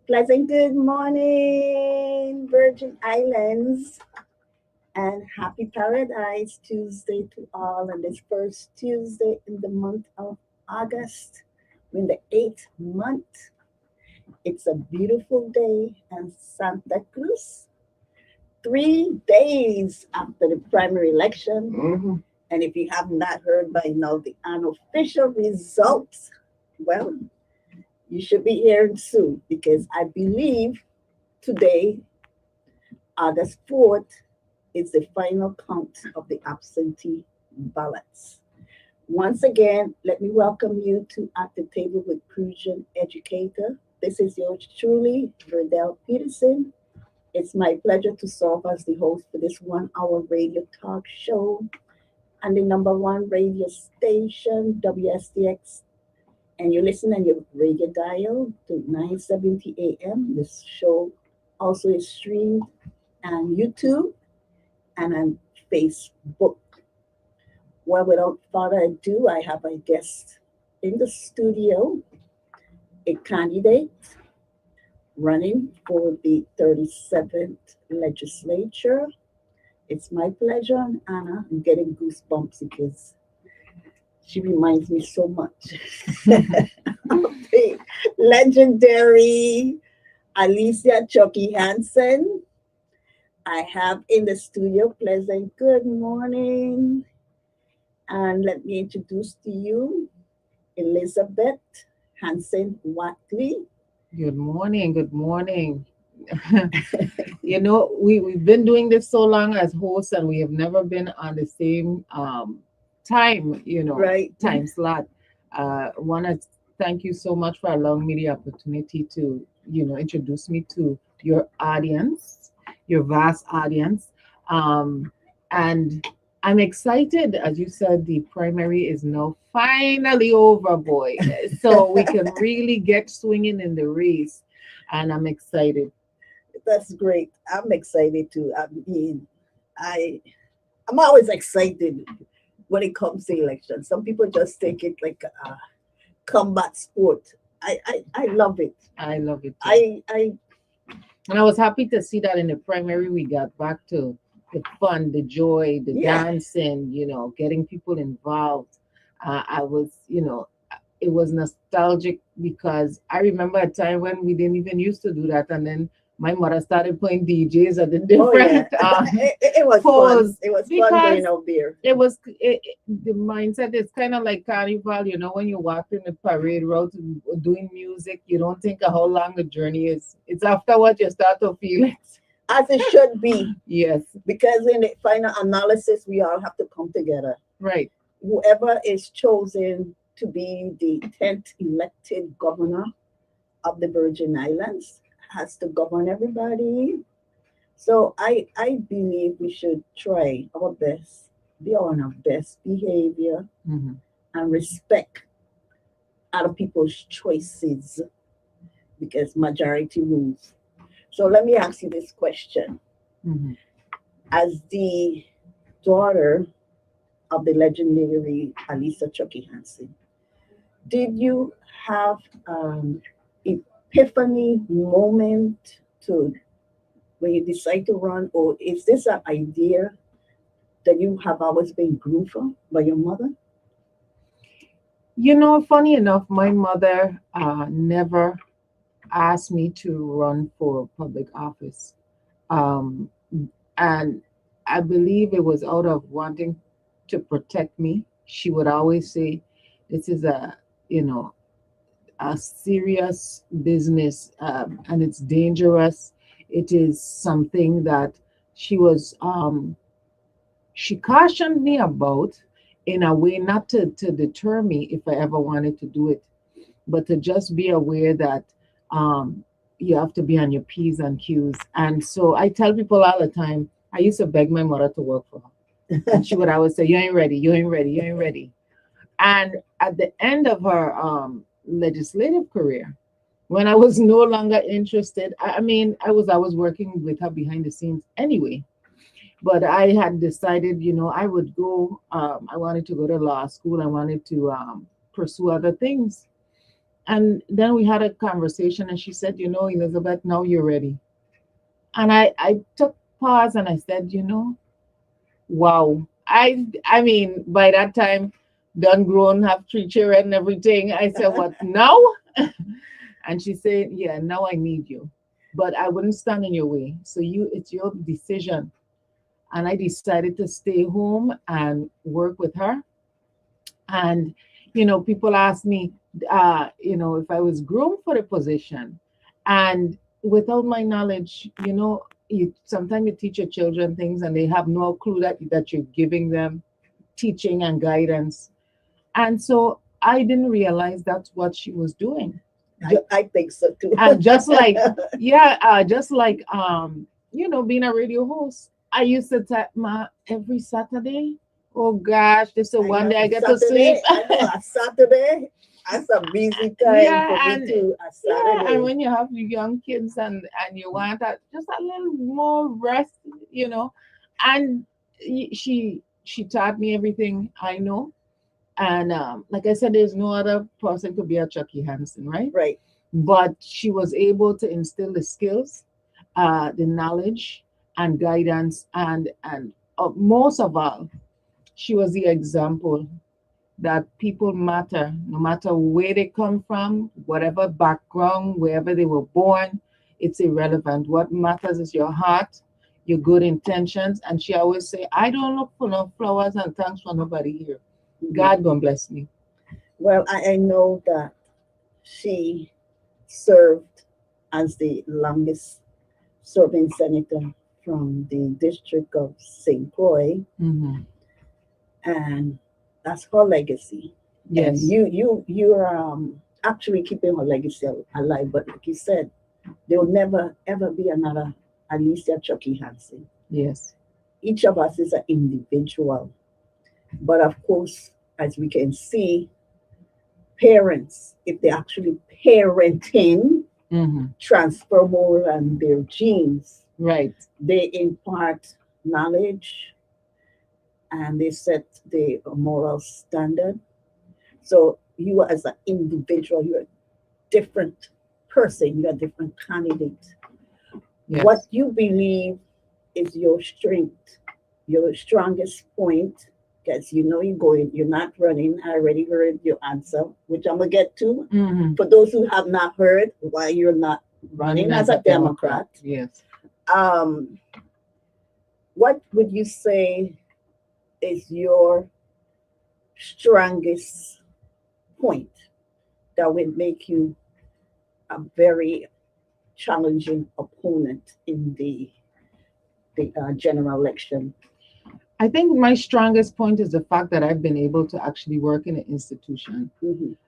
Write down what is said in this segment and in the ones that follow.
Pleasant good morning, Virgin Islands, and happy Paradise Tuesday to all on this first Tuesday in the month of August, in the eighth month. It's a beautiful day in Santa Cruz, 3 days after the primary election. And if you have not heard by now the unofficial results, well, you should be hearing soon because I believe today, August 4th, is the final count of the absentee ballots. Once again, let me welcome you to At the Table with Crucian Educator. This is yours truly, Verdell Peterson. It's my pleasure to serve as the host for this 1 hour radio talk show on the number one radio station, WSTX. And you listen on your radio dial to 970 AM. This show also is streamed on YouTube and on Facebook. Well, without further ado, I have a guest in the studio, a candidate running for the 37th legislature. It's my pleasure, and Anna. I'm getting goosebumps because she reminds me so much of the legendary Alicia Chucky Hansen. I have in the studio pleasant good morning. And let me introduce to you Elizabeth Hansen Watley. Good morning. Good morning. We've been doing this so long as hosts, and we have never been on the same time, Right. time slot. Want to thank you so much for allowing me the opportunity to, introduce me to your audience, your vast audience. And I'm excited. As you said, the primary is now finally over, boy. So we can really get swinging in the race. And I'm excited. That's great. I'm excited too. I I'm always excited when it comes to elections. Some people just take it like a combat sport. I love it. I love it too. I And I was happy to see that in the primary we got back to the fun, the joy, the Yeah. dancing, getting people involved. I was, it was nostalgic because I remember a time when we didn't even used to do that. And then my mother started playing DJs at the Oh yeah, different it was fun. pools It was fun because going out there. the mindset is kind of like carnival, when you walk in the parade route doing music, you don't think of how long the journey is. It's afterward you start to feel it. As it should be, Yes, because in the final analysis, we all have to come together. right. Whoever is chosen to be the 10th elected governor of the Virgin Islands has to govern everybody. So I believe we should try our best, be on our best behavior Hmm. and respect other people's choices because majority rules. So let me ask you this question. Hmm. As the daughter of the legendary Alisa Chucky Hansen, did you have epiphany moment to when you decide to run, or is this an idea that you have always been groomed for by your mother? Funny enough, my mother never asked me to run for public office. Um, and I believe it was out of wanting to protect me. She would always say, this is you know, a serious business, and it's dangerous. It is something that she was, she cautioned me about in a way not to deter me if I ever wanted to do it, but to just be aware that um, you have to be on your P's and Q's. And so I tell people all the time, I used to beg my mother to work for her. And she would always say, you ain't ready, you ain't ready, you ain't ready. And at the end of her legislative career, when I was no longer interested, I mean, I was working with her behind the scenes anyway. But I had decided, I would go. I wanted to go to law school. I wanted to pursue other things. And then we had a conversation, and she said, Elizabeth, now you're ready. And I took pause and I said, wow. I mean, by that time, done grown, have 3 children and everything. I said, what now? And she said, yeah, now I need you. But I wouldn't stand in your way. So it's your decision. And I decided to stay home and work with her. And people ask me, if I was groomed for the position. And without my knowledge, sometimes you teach your children things and they have no clue that you're giving them teaching and guidance. And so I didn't realize that's what she was doing. I think so too. And just like, yeah, being a radio host, I used to tap my every Saturday. Oh gosh, this is one day I get to sleep. I know, a Saturday, that's a busy time for me too. A Saturday. Yeah, and when you have young kids and you want just a little more rest, and she taught me everything I know. And like I said, there's no other person could be a Chucky Hansen, right? Right. But she was able to instill the skills, the knowledge and guidance, and most of all, she was the example that people matter, no matter where they come from, whatever background, wherever they were born, it's irrelevant. What matters is your heart, your good intentions. And she always say, I don't look for no flowers and thanks for nobody here. God gonna bless me. Well, I know that she served as the longest serving senator from the district of St. Croix, and that's her legacy. Yes. And you're actually keeping her legacy alive. But like you said, there will never ever be another Alicia Chucky Hansen. Yes. Each of us is an individual, but of course, as we can see, parents, if they're actually parenting, transfer more than their genes. Right. They impart knowledge and they set the moral standard. So you as an individual, you're a different person, you're a different candidate. Yes. What you believe is your strength, your strongest point, because you're not running. I already heard your answer, which I'm gonna get to. For those who have not heard why you're not running as a Democrat. Yes. What would you say is your strongest point that would make you a very challenging opponent in the general election? I think my strongest point is the fact that I've been able to actually work in an institution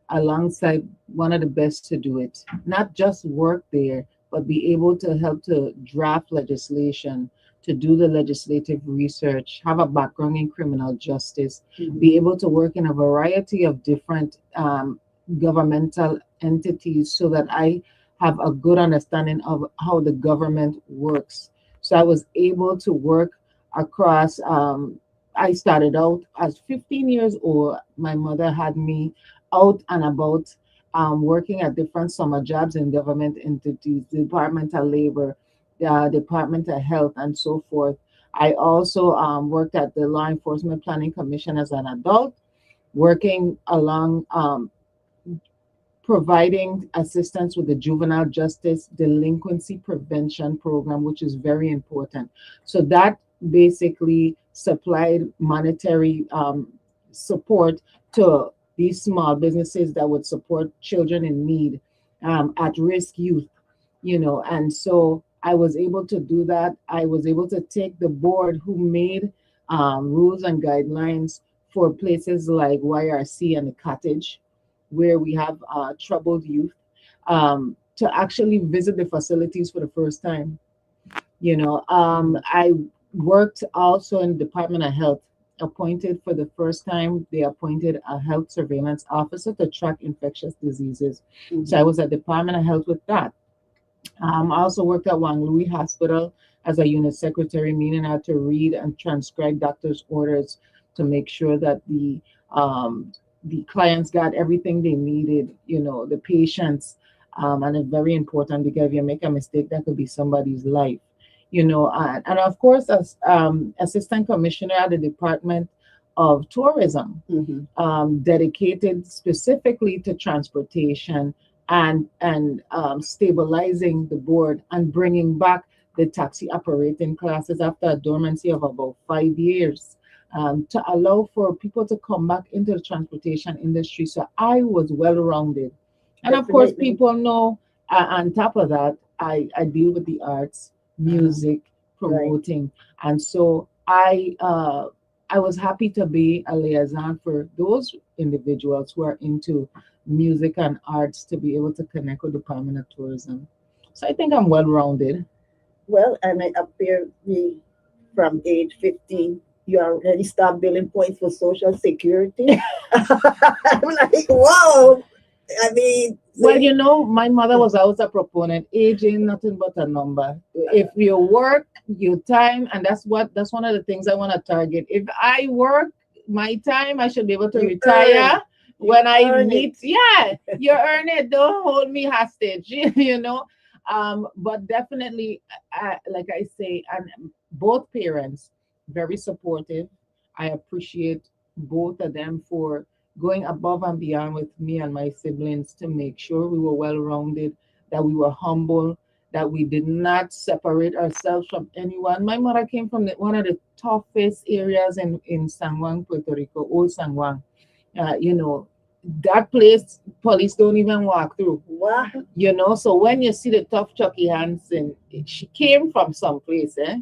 alongside one of the best to do it. Not just work there, but be able to help to draft legislation, to do the legislative research, have a background in criminal justice, be able to work in a variety of different governmental entities so that I have a good understanding of how the government works. So I was able to work across. I started out as 15 years old. My mother had me out and about, working at different summer jobs in government entities, Department of Labor, Department of Health, and so forth. I also worked at the Law Enforcement Planning Commission as an adult, working along providing assistance with the juvenile justice delinquency prevention program, which is very important. So that basically supplied monetary support to these small businesses that would support children in need, at-risk youth, and so I was able to do that. I was able to take the board who made rules and guidelines for places like YRC and the Cottage, where we have troubled youth, to actually visit the facilities for the first time. I worked also in the Department of Health, appointed for the first time. They appointed a health surveillance officer to track infectious diseases. So I was at Department of Health with that. I also worked at Wang Louis Hospital as a unit secretary, meaning I had to read and transcribe doctors' orders to make sure that the the clients got everything they needed, the patients. And it's very important because if you make a mistake, that could be somebody's life, and of course, as assistant commissioner at the Department of Tourism, dedicated specifically to transportation and stabilizing the board and bringing back the taxi operating classes after a dormancy of about 5 years, to allow for people to come back into the transportation industry. So I was well rounded. And of course, Definitely. people know, on top of that, I deal with the arts, music, promoting. And so I was happy to be a liaison for those individuals who are into music and arts to be able to connect with the Department of Tourism. So I think I'm well rounded. Well, and it appears from age 15, you already start billing points for Social Security. I'm like, whoa. I mean, Well, my mother was always a proponent. Age ain't nothing but a number. If you work, your time, and that's one of the things I want to target. If I work my time, I should be able to retire when I meet. Yeah, you earn it. Don't hold me hostage. But definitely, like I say, and both parents very supportive. I appreciate both of them for going above and beyond with me and my siblings to make sure we were well rounded, that we were humble, that we did not separate ourselves from anyone. My mother came from one of the toughest areas in San Juan, Puerto Rico, Old San Juan. That place, police don't even walk through. wow. So when you see the tough Chucky Hansen, she came from someplace, eh?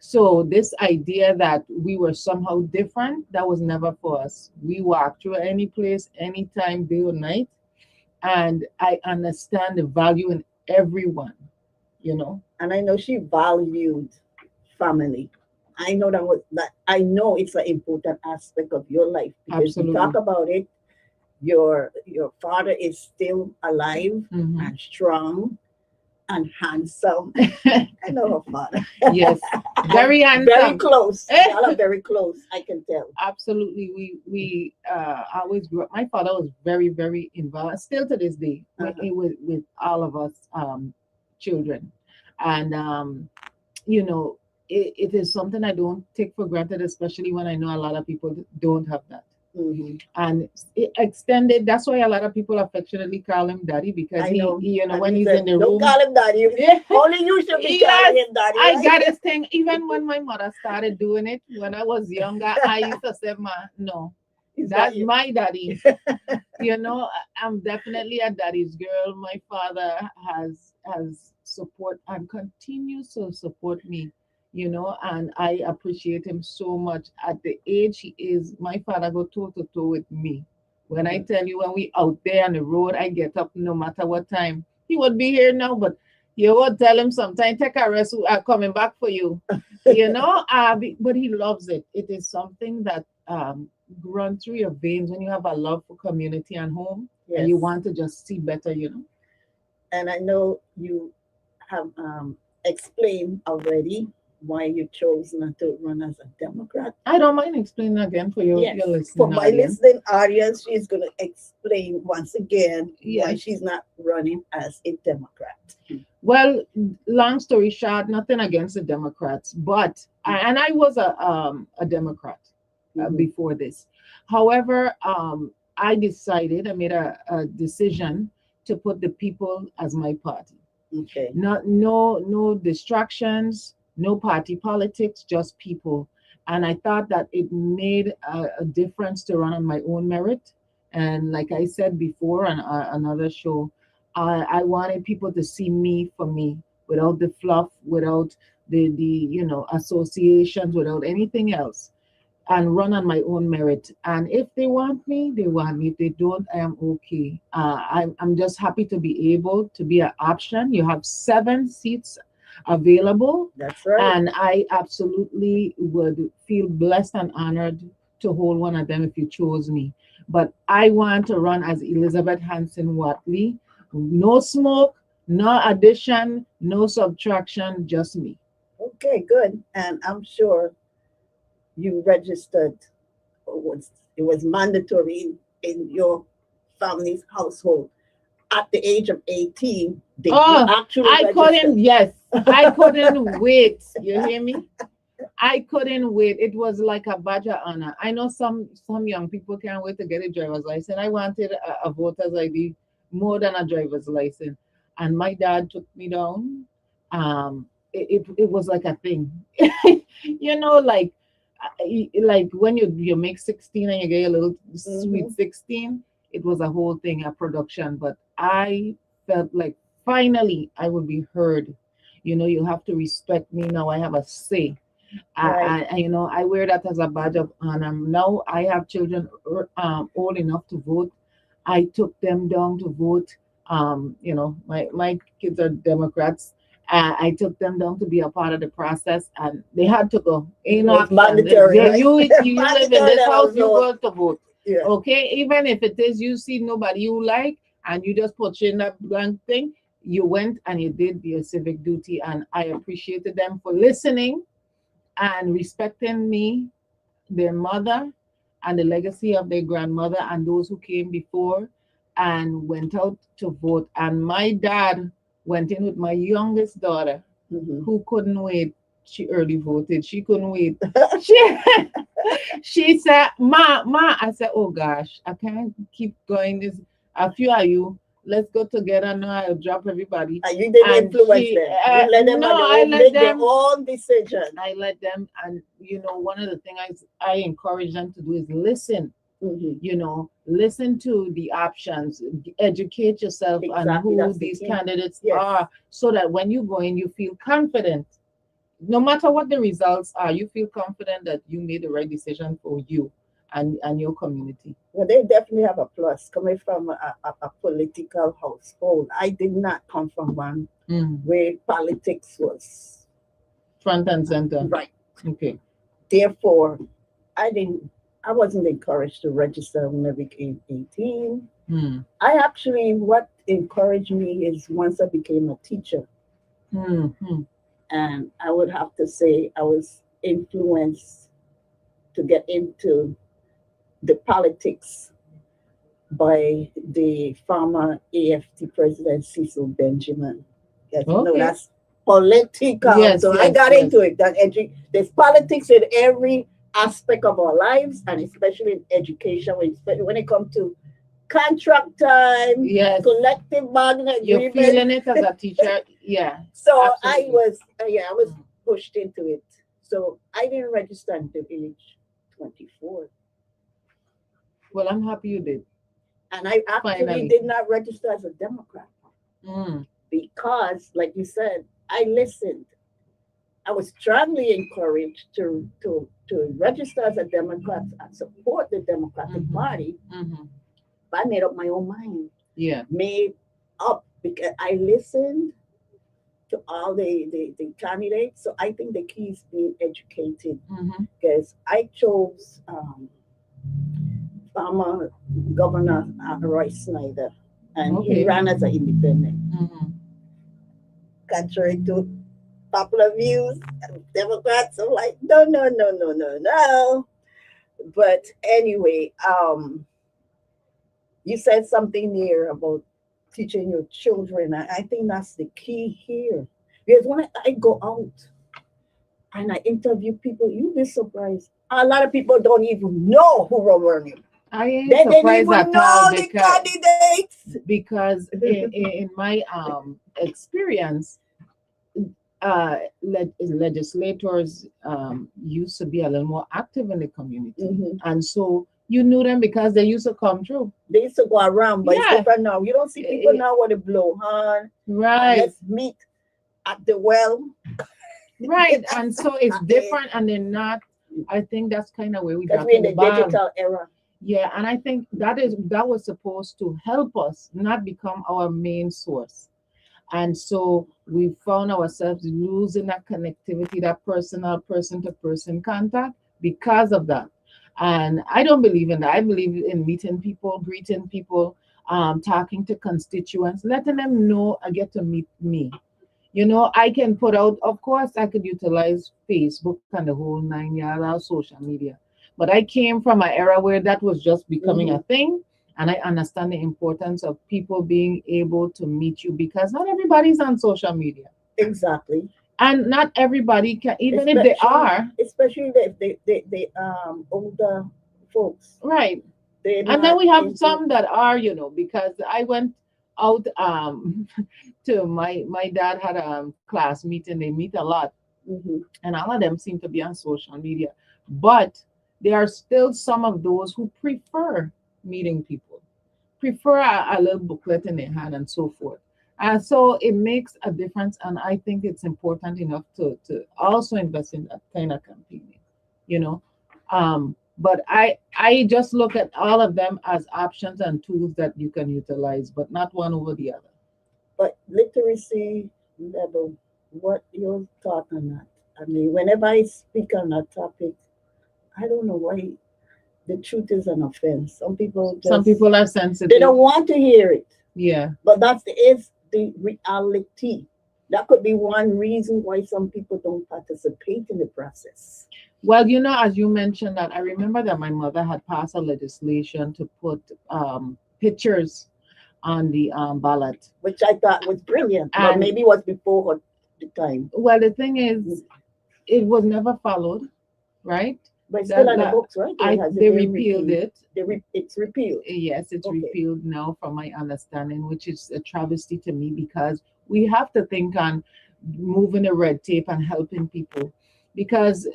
So this idea that we were somehow different, that was never for us. We walk through any place, anytime, day or night. And I understand the value in everyone. And I know she valued family. I know it's an important aspect of your life because you talk Absolutely. about it. Your father is still alive Mhm. and strong and handsome. I know her father. Yes, very And very handsome. close. Y'all are very close, I can tell. Absolutely. We always grew up. My father was very, very involved, still to this day, with all of us children. And you know, it is something I don't take for granted, especially when I know a lot of people don't have that. Hmm. And it extended. That's why a lot of people affectionately call him daddy, because I know. And when he he's said, in the don't room. call him daddy. Yeah. Only you should be Yes, calling him daddy. I Right? got this thing. Even when my mother started doing it when I was younger, I used to say, "Ma, no, He's that's not you. my daddy." I'm definitely a daddy's girl. My father has support and continues to support me. And I appreciate him so much. At the age he is, my father go toe to toe with me. When I tell you, when we out there on the road, I get up no matter what time. He would be here now, but you would tell him sometime, take a rest, we are coming back for you. But he loves it. It is something that run through your veins when you have a love for community and home, and you Yes. want to just see better. And I know you have explained already why you chose not to run as a Democrat. I don't mind explaining again for your Yes. your For listening my audience. listening audience, she's going to explain once again why Yes. she's not running as a Democrat. Well, long story short, nothing against the Democrats, but and I was a Democrat Mhm. before this. However, I made a decision to put the people as my party. Okay. Not no distractions, no party politics, just people. And I thought that it made a difference to run on my own merit. And like I said before on another show, I wanted people to see me for me, without the fluff, without the associations, without anything else, and run on my own merit. And if they want me, they want me. If they don't, I am okay. I'm just happy to be able to be an option. You have 7 seats available, That's right. and I absolutely would feel blessed and honored to hold one of them if you chose me. But I want to run as Elizabeth Hanson Watley. No smoke, no addition, no subtraction, just me. Okay, good. And I'm sure you registered. It was mandatory in your family's household at the age of 18, did you Oh, actually I register? couldn't, yes, I couldn't wait. You hear me? I couldn't wait. It was like a badge of honor. I know some young people can't wait to get a driver's license. I wanted a voter's ID more than a driver's license. And my dad took me down. It was like a thing. Like like when you make 16 and you get a little sweet Hmm. 16, it was a whole thing, a production. But I felt like finally I would be heard. You have to respect me now. I have a say. Right. I wear that as a badge of honor. Now I have children old enough to vote. I took them down to vote. My kids are Democrats. I took them down to be a part of the process, and they had to go. It Ain't no was option. mandatory, right? You live in Mandatory this that house, was you no. go to vote. Yeah. Okay, even if it is you see nobody you like, and you just put in that blank thing, you went and you did your civic duty, and I appreciated them for listening and respecting me, their mother, and the legacy of their grandmother and those who came before and went out to vote. And my dad went in with my youngest daughter Hmm. who couldn't wait. She early voted. She couldn't wait. She, she said, Ma. I said, oh gosh, I can't keep going. This a few of you. Let's go together now. I'll drop everybody. And you didn't And influence she, them. You let them no, at their I own, let make their them. own decision. I let them, and one of the things I encourage them to do is listen. Hmm. Listen to the options, educate yourself on Exactly. who That's the these key. candidates Yes. are, so that when you go in, you feel confident. No matter what the results are, you feel confident that you made the right decision for you and your community. Well, they definitely have a plus coming from a political household. I did not come from one Mm. where politics was Front and center. right. Okay. Therefore, I didn't. I wasn't encouraged to register when I became 18. Mm. I actually, what encouraged me is once I became a teacher, Mm. Mm. and I would have to say I was influenced to get into the politics by the former AFT president Cecil Benjamin. Yes, Okay. that's political. Yes, So I yes, got yes. into it. There's politics in every aspect of our lives, and especially in education, especially when it comes to contract time, Yes. collective bargaining You're agreement. feeling it as a teacher. Yeah, So absolutely. I was pushed into it. So I didn't register until age 24. Well, I'm happy you did. And I actually Finally. did not register as a Democrat Mm. because, like you said, I listened. I was strongly encouraged to register as a Democrat and support the Democratic Mhm. Party, Mhm. but I made up my own mind. Yeah. Made up because I listened to all the candidates. So I think the key is being educated Mhm. because I chose former Governor Roy Snyder, and he Okay. ran as an independent. Mhm. Contrary to popular views, Democrats are like, no, no, no, no, no, no. But anyway, you said something there about teaching your children. I think that's the key here. Because when I go out and I interview people, you'd be surprised. A lot of people don't even know who were running. I ain't They didn't surprised even at all know the candidates. because in my experience, legislators used to be a little more active in the community, Mhm. and so you knew them because they used to come through. They used to go around, but it's Yeah. different now. You don't see people now with a blow horn. Right. Let's meet at the well. Right. And so it's Okay. different, and they're not. I think that's kind of where we Because got we're in in the the ball. digital era. Yeah, and I think that was supposed to help us, not become our main source. And so we found ourselves losing that connectivity, that personal person to person contact because of that. And I don't believe in that. I believe in meeting people, greeting people, talking to constituents, letting them know I get to meet me. I can put out, of course, I could utilize Facebook and the whole 9 yards of social media. But I came from an era where that was just becoming a thing. And I understand the importance of people being able to meet you because not everybody's on social media. Exactly. And not everybody can, even if they are. Especially the older folks. Right. They're And then not we have into. some that are, because I went out to my dad had a class meeting, they meet a lot, Mhm. and all of them seem to be on social media. But there are still some of those who prefer meeting people, prefer a little booklet in their hand and so forth. And so it makes a difference, and I think it's important enough to also invest in that kind of campaigning, you know. But I just look at all of them as options and tools that you can utilize, but not one over the other. But literacy level, what your thought on that? I mean, whenever I speak on that topic, I don't know why the truth is an offense. Some people Some just people are they sensitive. don't want to hear it. Yeah. But that is the reality. That could be one reason why some people don't participate in the process. Well, as you mentioned that, I remember that my mother had passed a legislation to put pictures on the ballot. Which I thought was brilliant, but And maybe it was before the time. well, the thing is, it was never followed, right? But it's still That, on the that books, right? Or has it they been repealed repealed? it. It's repealed. Yes, it's Okay. repealed now, from my understanding, which is a travesty to me because we have to think on moving the red tape and helping people. Because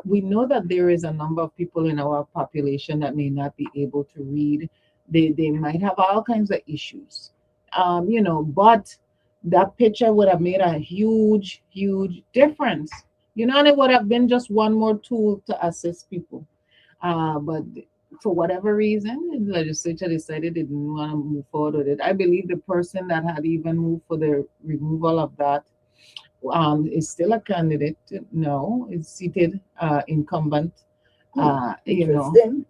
we know that there is a number of people in our population that may not be able to read. They might have all kinds of issues, but that picture would have made a huge, huge difference. And it would have been just one more tool to assist people. But for whatever reason, the legislature decided they didn't want to move forward with it. I believe the person that had even moved for the removal of that is still a candidate. No, is seated incumbent. Interesting.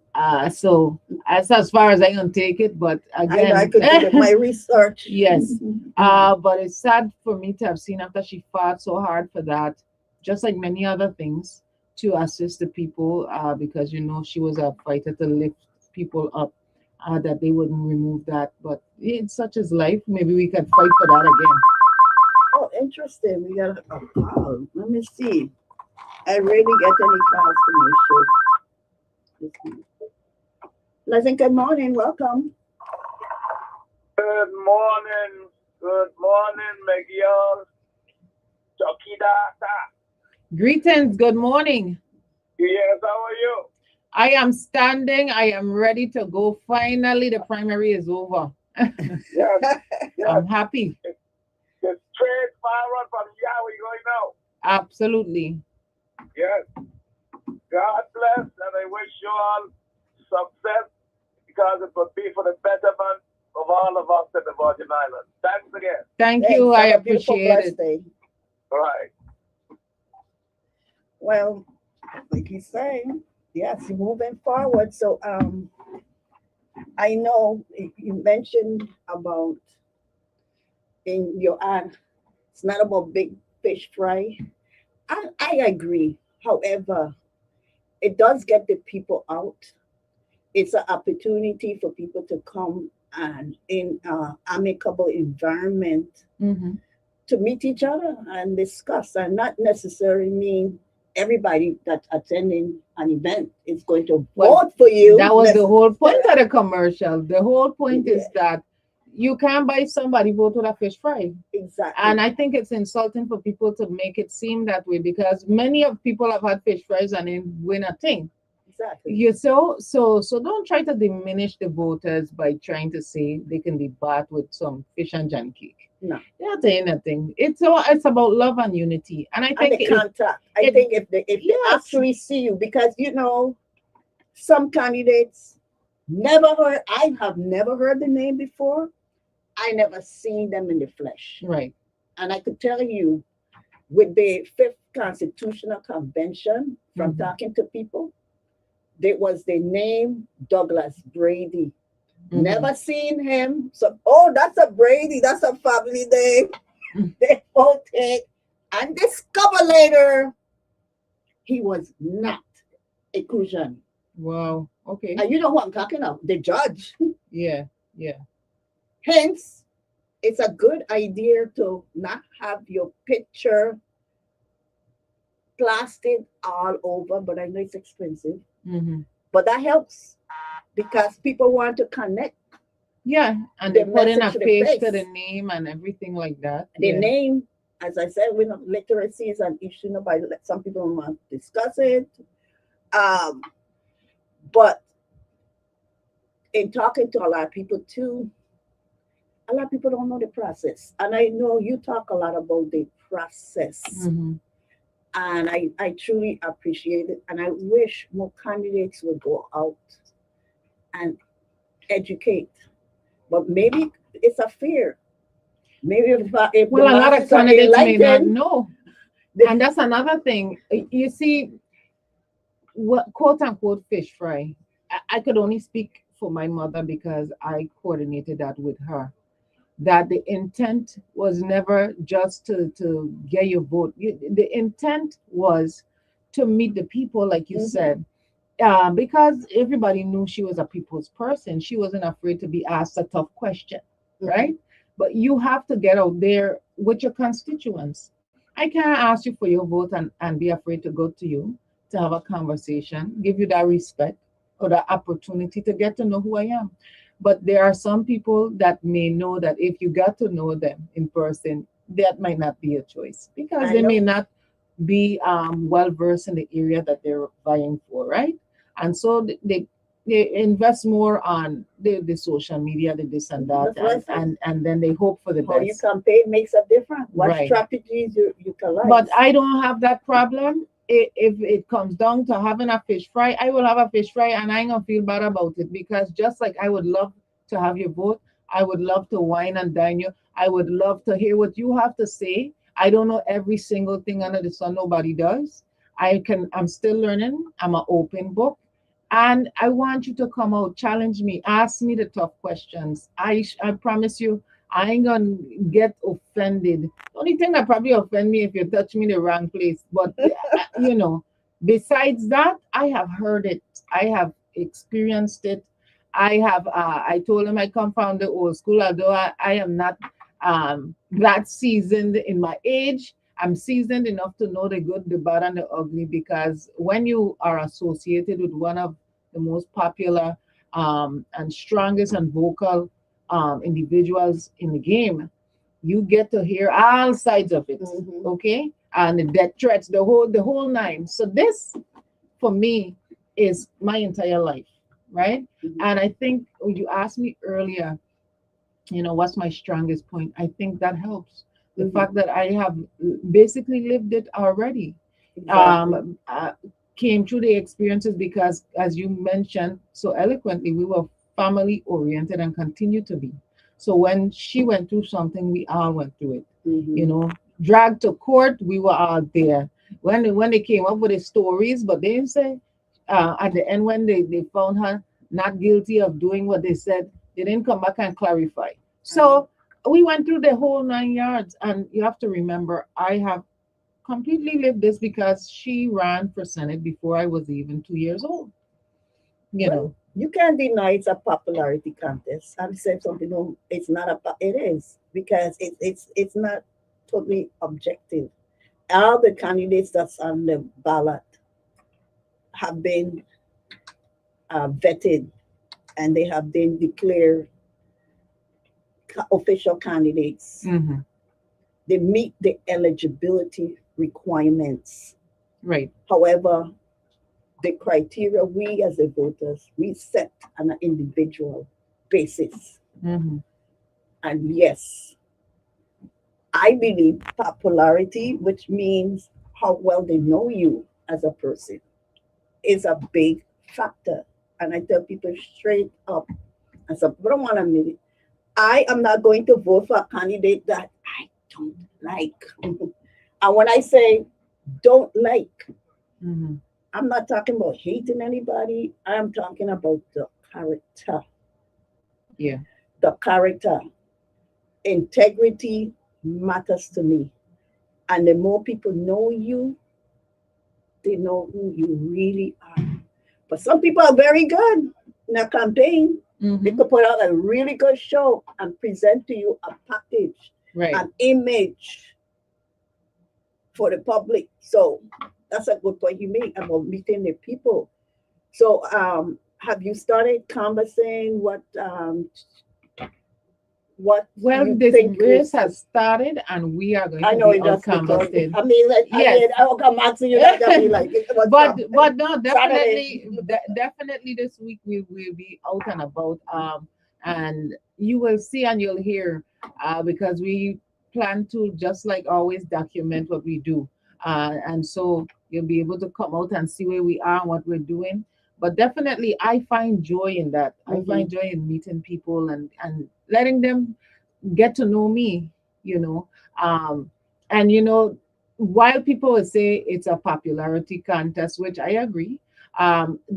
So as far as I can take it, but again, I could do my research. yes. But it's sad for me to have seen after she fought so hard for that, just like many other things, to assist the people, because she was a fighter to lift people up, that they wouldn't remove that. But it's such as life. Maybe we could fight for that again. Oh, interesting. We got a call. Let me see. I rarely get any calls to my show. Pleasant good morning. Welcome. Good morning. Good morning, Miguel. Chokidata. Greetings. Good morning. Yes, how are you? I am standing. I am ready to go. Finally, the primary is over. Yes, I'm happy. the straight forward from Yahweh going now. Absolutely. Yes. God bless, and I wish you all success because it will be for the betterment of all of us in the Virgin Islands. Thanks again. Thank you. I Have a beautiful, appreciate blessed it. day. All right. Well, like he's saying, yes, moving forward. So I know you mentioned about in your ad, it's not about big fish fry. I agree. However, it does get the people out. It's an opportunity for people to come and in amicable environment Mhm. to meet each other and discuss, and not necessarily mean everybody that's attending an event is going to Well, vote for you. That was the whole point of the commercial. The whole point is that you can't buy somebody vote with a fish fry. Exactly. And I think it's insulting for people to make it seem that way because many of people have had fish fries and they win a thing. Exactly. So don't try to diminish the voters by trying to say they can be bought with some fish and jam cake. No. They're not saying nothing. It's about love and unity. And I think the contact. I think if they actually see you, because some candidates never heard. I have never heard the name before. I never seen them in the flesh. Right. And I could tell you, with the Fifth Constitutional Convention, from talking to people, there was the name Douglas Brady. Mhm. Never seen him. So, that's a Brady. That's a family name. They both take and discover later he was not a Crucian. Wow. Okay. And you know what I'm talking about? The judge. Yeah. Yeah. Hence, it's a good idea to not have your picture plastered all over, but I know it's expensive. Mm-hmm. But that helps because people want to connect Yeah. And the they put in message a to the face to the face. name and everything like that. The Yeah. name, as I said, we know literacy is an issue. Nobody, some people don't want to discuss it. Um, but in talking to a lot of people too, a lot of people don't know the process. And I know you talk a lot about the process. Mm-hmm. And I truly appreciate it. And I wish more candidates would go out and educate. But maybe it's a fear. Maybe if the Well, a lot of masses are candidates may not enlightened, know. And that's another thing. You see, what quote unquote fish fry. I could only speak for my mother because I coordinated that with her. That the intent was never just to get your vote. The intent was to meet the people, like you said, because everybody knew she was a people's person. She wasn't afraid to be asked a tough question, right? But you have to get out there with your constituents. I can't ask you for your vote and be afraid to go to you to have a conversation, give you that respect or that opportunity to get to know who I am. But there are some people that may know that if you got to know them in person, that might not be a choice because I they may know. not be well versed in the area that they're vying for, right? And so they invest more on the social media, the this and that, That's what I said. and then they hope for the How you best. campaign makes a difference. What Right. strategies you utilize. But I don't have that problem. If it comes down to having a fish fry, I will have a fish fry and I ain't gonna feel bad about it because just like I would love to have your vote, I would love to wine and dine you. I would love to hear what you have to say. I don't know every single thing under the sun. Nobody does. I'm still learning. I'm an open book. And I want you to come out, challenge me, ask me the tough questions. I promise you, I ain't gonna get offended. The only thing that probably offend me if you touch me in the wrong place. But besides that, I have heard it. I have experienced it. I told him I come from the old school, although I am not that seasoned in my age. I'm seasoned enough to know the good, the bad, and the ugly because when you are associated with one of the most popular and strongest and vocal individuals in the game, you get to hear all sides of it, okay? And the death threats, the whole nine. So this, for me, is my entire life, right? And I think you asked me earlier, what's my strongest point? I think that helps. The fact that I have basically lived it already. Exactly. Came through the experiences because, as you mentioned so eloquently, we were family oriented and continue to be. So when she went through something, we all went through it. Dragged to court, we were all there. When they came up with the stories, but they didn't say at the end when they found her not guilty of doing what they said, they didn't come back and clarify. So we went through the whole 9 yards, and you have to remember, I have completely lived this because she ran for Senate before I was even 2 years old. Well, you can't deny it's a popularity contest. I've said something. No, it's not it is because it's not totally objective. All the candidates that's on the ballot have been vetted and they have been declared official candidates. They meet the eligibility requirements. Right. However, the criteria we as the voters, we set on an individual basis. And yes, I believe popularity, which means how well they know you as a person, is a big factor. And I tell people straight up, I said, I don't want to admit it. I am not going to vote for a candidate that I don't like. And when I say don't like, I'm not talking about hating anybody. I'm talking about the character. Yeah. The character. Integrity matters to me. And the more people know you, they know who you really are. But some people are very good in a campaign. They could put out a really good show and present to you a package, Right. an image for the public. So that's a good point you make about meeting the people. So have you started conversing what Well, you this think race is has started, and we are going I to know be it out just because canvassing. I mean like, I Yes. mean I'll come asking you that I'll be like But no, Saturday. definitely this week we will be out and about. And you will see and you'll hear, because we plan to, just like always, document what we do. And so you'll be able to come out and see where we are and what we're doing. But definitely, I find joy in that. I Mhm. find joy in meeting people and letting them get to know me, you know. Um, and while people would say it's a popularity contest, which I agree,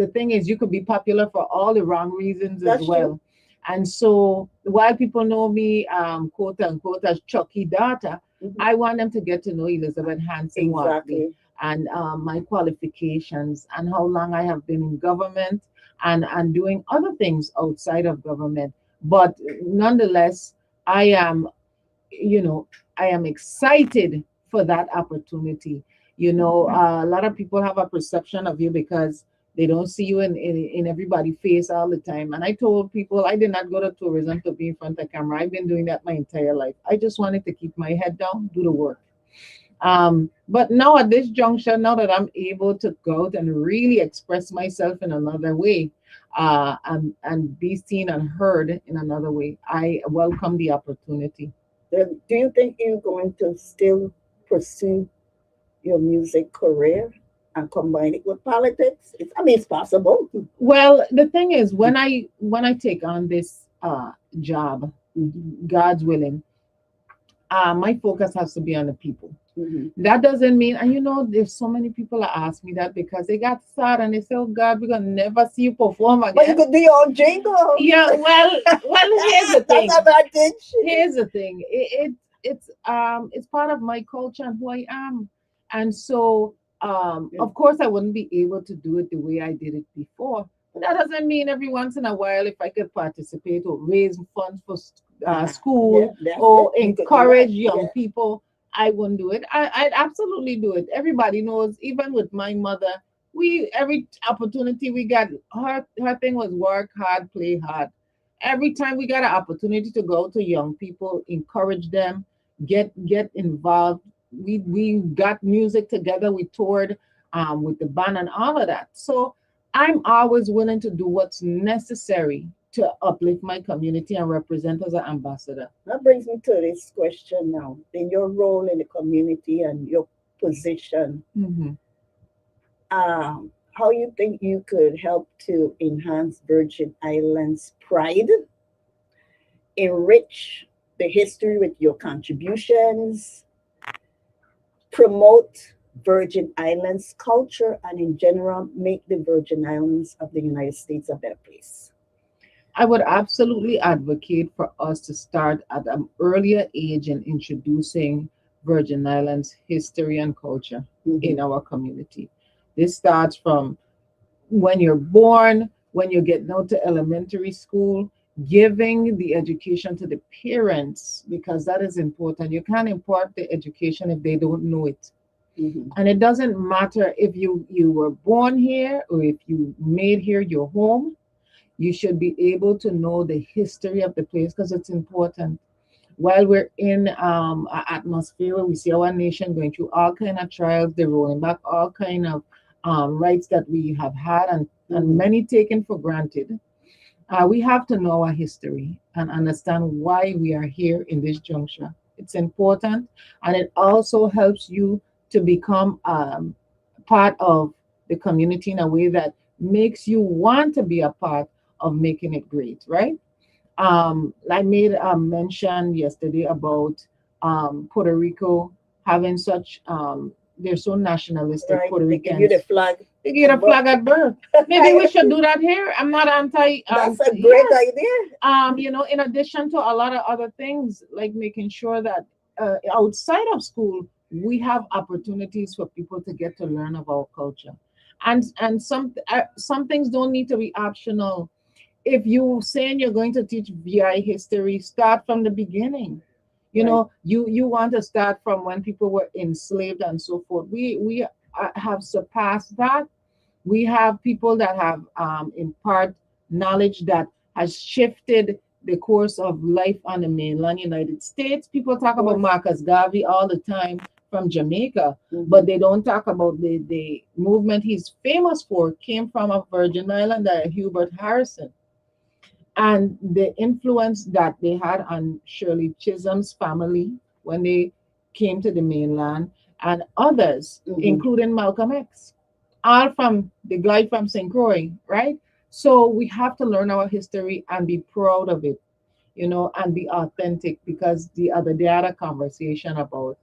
the thing is you could be popular for all the wrong reasons as That's true. well. And so while people know me, quote unquote, as Chucky Data, Mhm. I want them to get to know Elizabeth Hanson Watley Exactly. and my qualifications and how long I have been in government and doing other things outside of government. But nonetheless, I am, you know, I am excited for that opportunity. A lot of people have a perception of you because they don't see you in everybody's face all the time. And I told people I did not go to tourism to be in front of camera. I've been doing that my entire life. I just wanted to keep my head down, do the work. But now at this juncture, now that I'm able to go out and really express myself in another way, and be seen and heard in another way, I welcome the opportunity. Then do you think you're going to still pursue your music career and combine it with politics? I mean, it's possible. Well, the thing is, when I take on this job, God's willing, my focus has to be on the people. Mhm. That doesn't mean, and there's so many people that ask me that because they got sad and they say, "Oh God, we're gonna never see you perform But you again." could do your own jingle. Yeah, well, here's the thing. That's advantage. Here's the thing. It's part of my culture and who I am, and so of course I wouldn't be able to do it the way I did it before. But that doesn't mean every once in a while, if I could participate or raise funds for school Yeah, or it. You could do encourage that. young Yeah. people, I wouldn't do it. I'd absolutely do it. Everybody knows, even with my mother, we every opportunity we got, her thing was work hard, play hard. Every time we got an opportunity to go to young people, encourage them, get involved. We got music together. We toured with the band and all of that. So I'm always willing to do what's necessary to uplift my community and represent as an ambassador. That brings me to this question now. In your role in the community and your position, Mhm. how you think you could help to enhance Virgin Islands pride, enrich the history with your contributions, promote Virgin Islands culture, and in general, make the Virgin Islands of the United States a better place? I would absolutely advocate for us to start at an earlier age in introducing Virgin Islands history and culture in Mhm. our community. This starts from when you're born, when you get down to elementary school, giving the education to the parents because that is important. You can't impart the education if they don't know it. Mhm. And it doesn't matter if you were born here or if you made here your home. You should be able to know the history of the place because it's important. While we're in an atmosphere where we see our nation going through all kind of trials, they're rolling back all kind of rights that we have had and Mhm. many taken for granted. We have to know our history and understand why we are here in this juncture. It's important, and it also helps you to become part of the community in a way that makes you want to be a part of making it great, right? I made a mention yesterday about Puerto Rico having such, they're so nationalistic, Right? Puerto They give you the Ricans. flag. They get a flag at birth. Maybe we should do that here. I'm not anti. That's a great Yes. idea. In addition to a lot of other things, like making sure that outside of school we have opportunities for people to get to learn about culture, and some things don't need to be optional. if you saying you're going to teach VI history, start from the beginning. You Right. know, you want to start from when people were enslaved and so forth. We have surpassed that. We have people that have impart knowledge that has shifted the course of life on the mainland United States. People talk about course. Marcus Garvey all the time from Jamaica, Mhm. but they don't talk about the movement he's famous for came from a Virgin Islander, Hubert Harrison, and the influence that they had on Shirley Chisholm's family when they came to the mainland, and others, Mhm. including Malcolm X, all from the guy from St. Croix, right? So we have to learn our history and be proud of it, you know, and be authentic. Because the other day I had a conversation about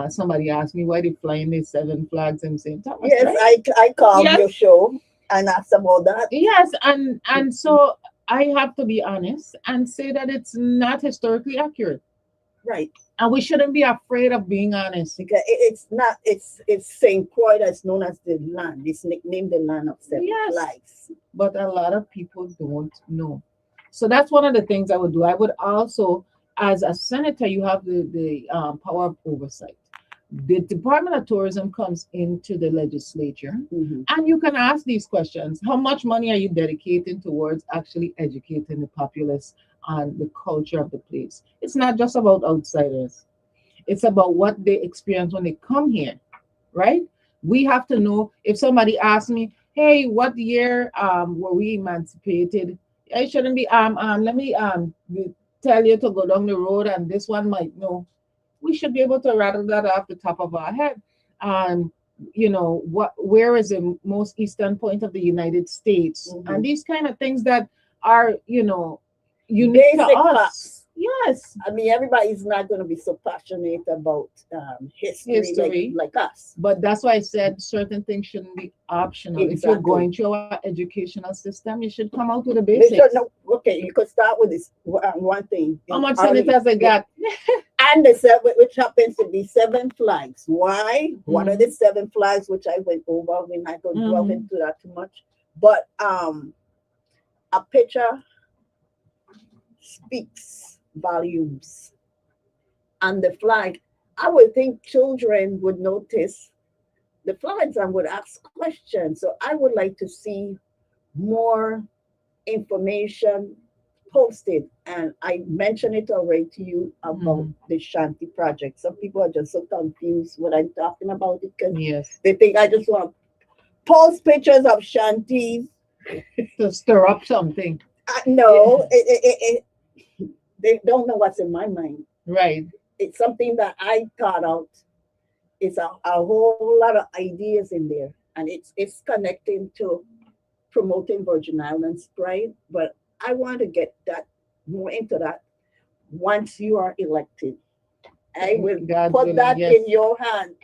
somebody asked me why they flying these 7 flags in St. Thomas, Yes, right? I called your Yes. show and asked about that. Yes, and so I have to be honest and say that it's not historically accurate, Right. and we shouldn't be afraid of being honest. Because it's not, it's St. Croix that's known as the land. It's nicknamed the land of 7 flags. But a lot of people don't know. So that's one of the things I would do. I would also, as a senator, you have the power of oversight. The Department of Tourism comes into the legislature, Mhm. and you can ask these questions. How much money are you dedicating towards actually educating the populace on the culture of the place? It's not just about outsiders. It's about what they experience when they come here, right? We have to know. If somebody asks me, hey, what year were we emancipated? I shouldn't be let me tell you to go down the road and this one might know. We should be able to rattle that off the top of our head. And you know, where is the most eastern point of the United States? Mhm. And these kind of things that are, you know, unique to Basic us. facts. Yes. I mean, everybody's not going to be so passionate about history, History. like us. But that's why I said certain things shouldn't be optional. If you're Exactly. going through our educational system, you should come out with the They basics. should know. Okay, you could start with this one thing. How much Early- senators they got? And the seven, which happens to be 7 flags. Why? What are the 7 flags? Which I went over. We're not going to delve into that too much. But a picture speaks volumes. And the flag, I would think children would notice the flags and would ask questions. So I would like to see more information posted. And I mentioned it already to you about the Shanti project. Some people are just so confused what I'm talking about because Yes. they think I just want to post pictures of Shantis. To stir up something. No, they don't know what's in my mind. Right. It's something that I thought out. It's a whole lot of ideas in there, and it's connecting to promoting Virgin Islands pride. But I want to get that more into that once you are elected. I will God put willing, that yes. in your hand.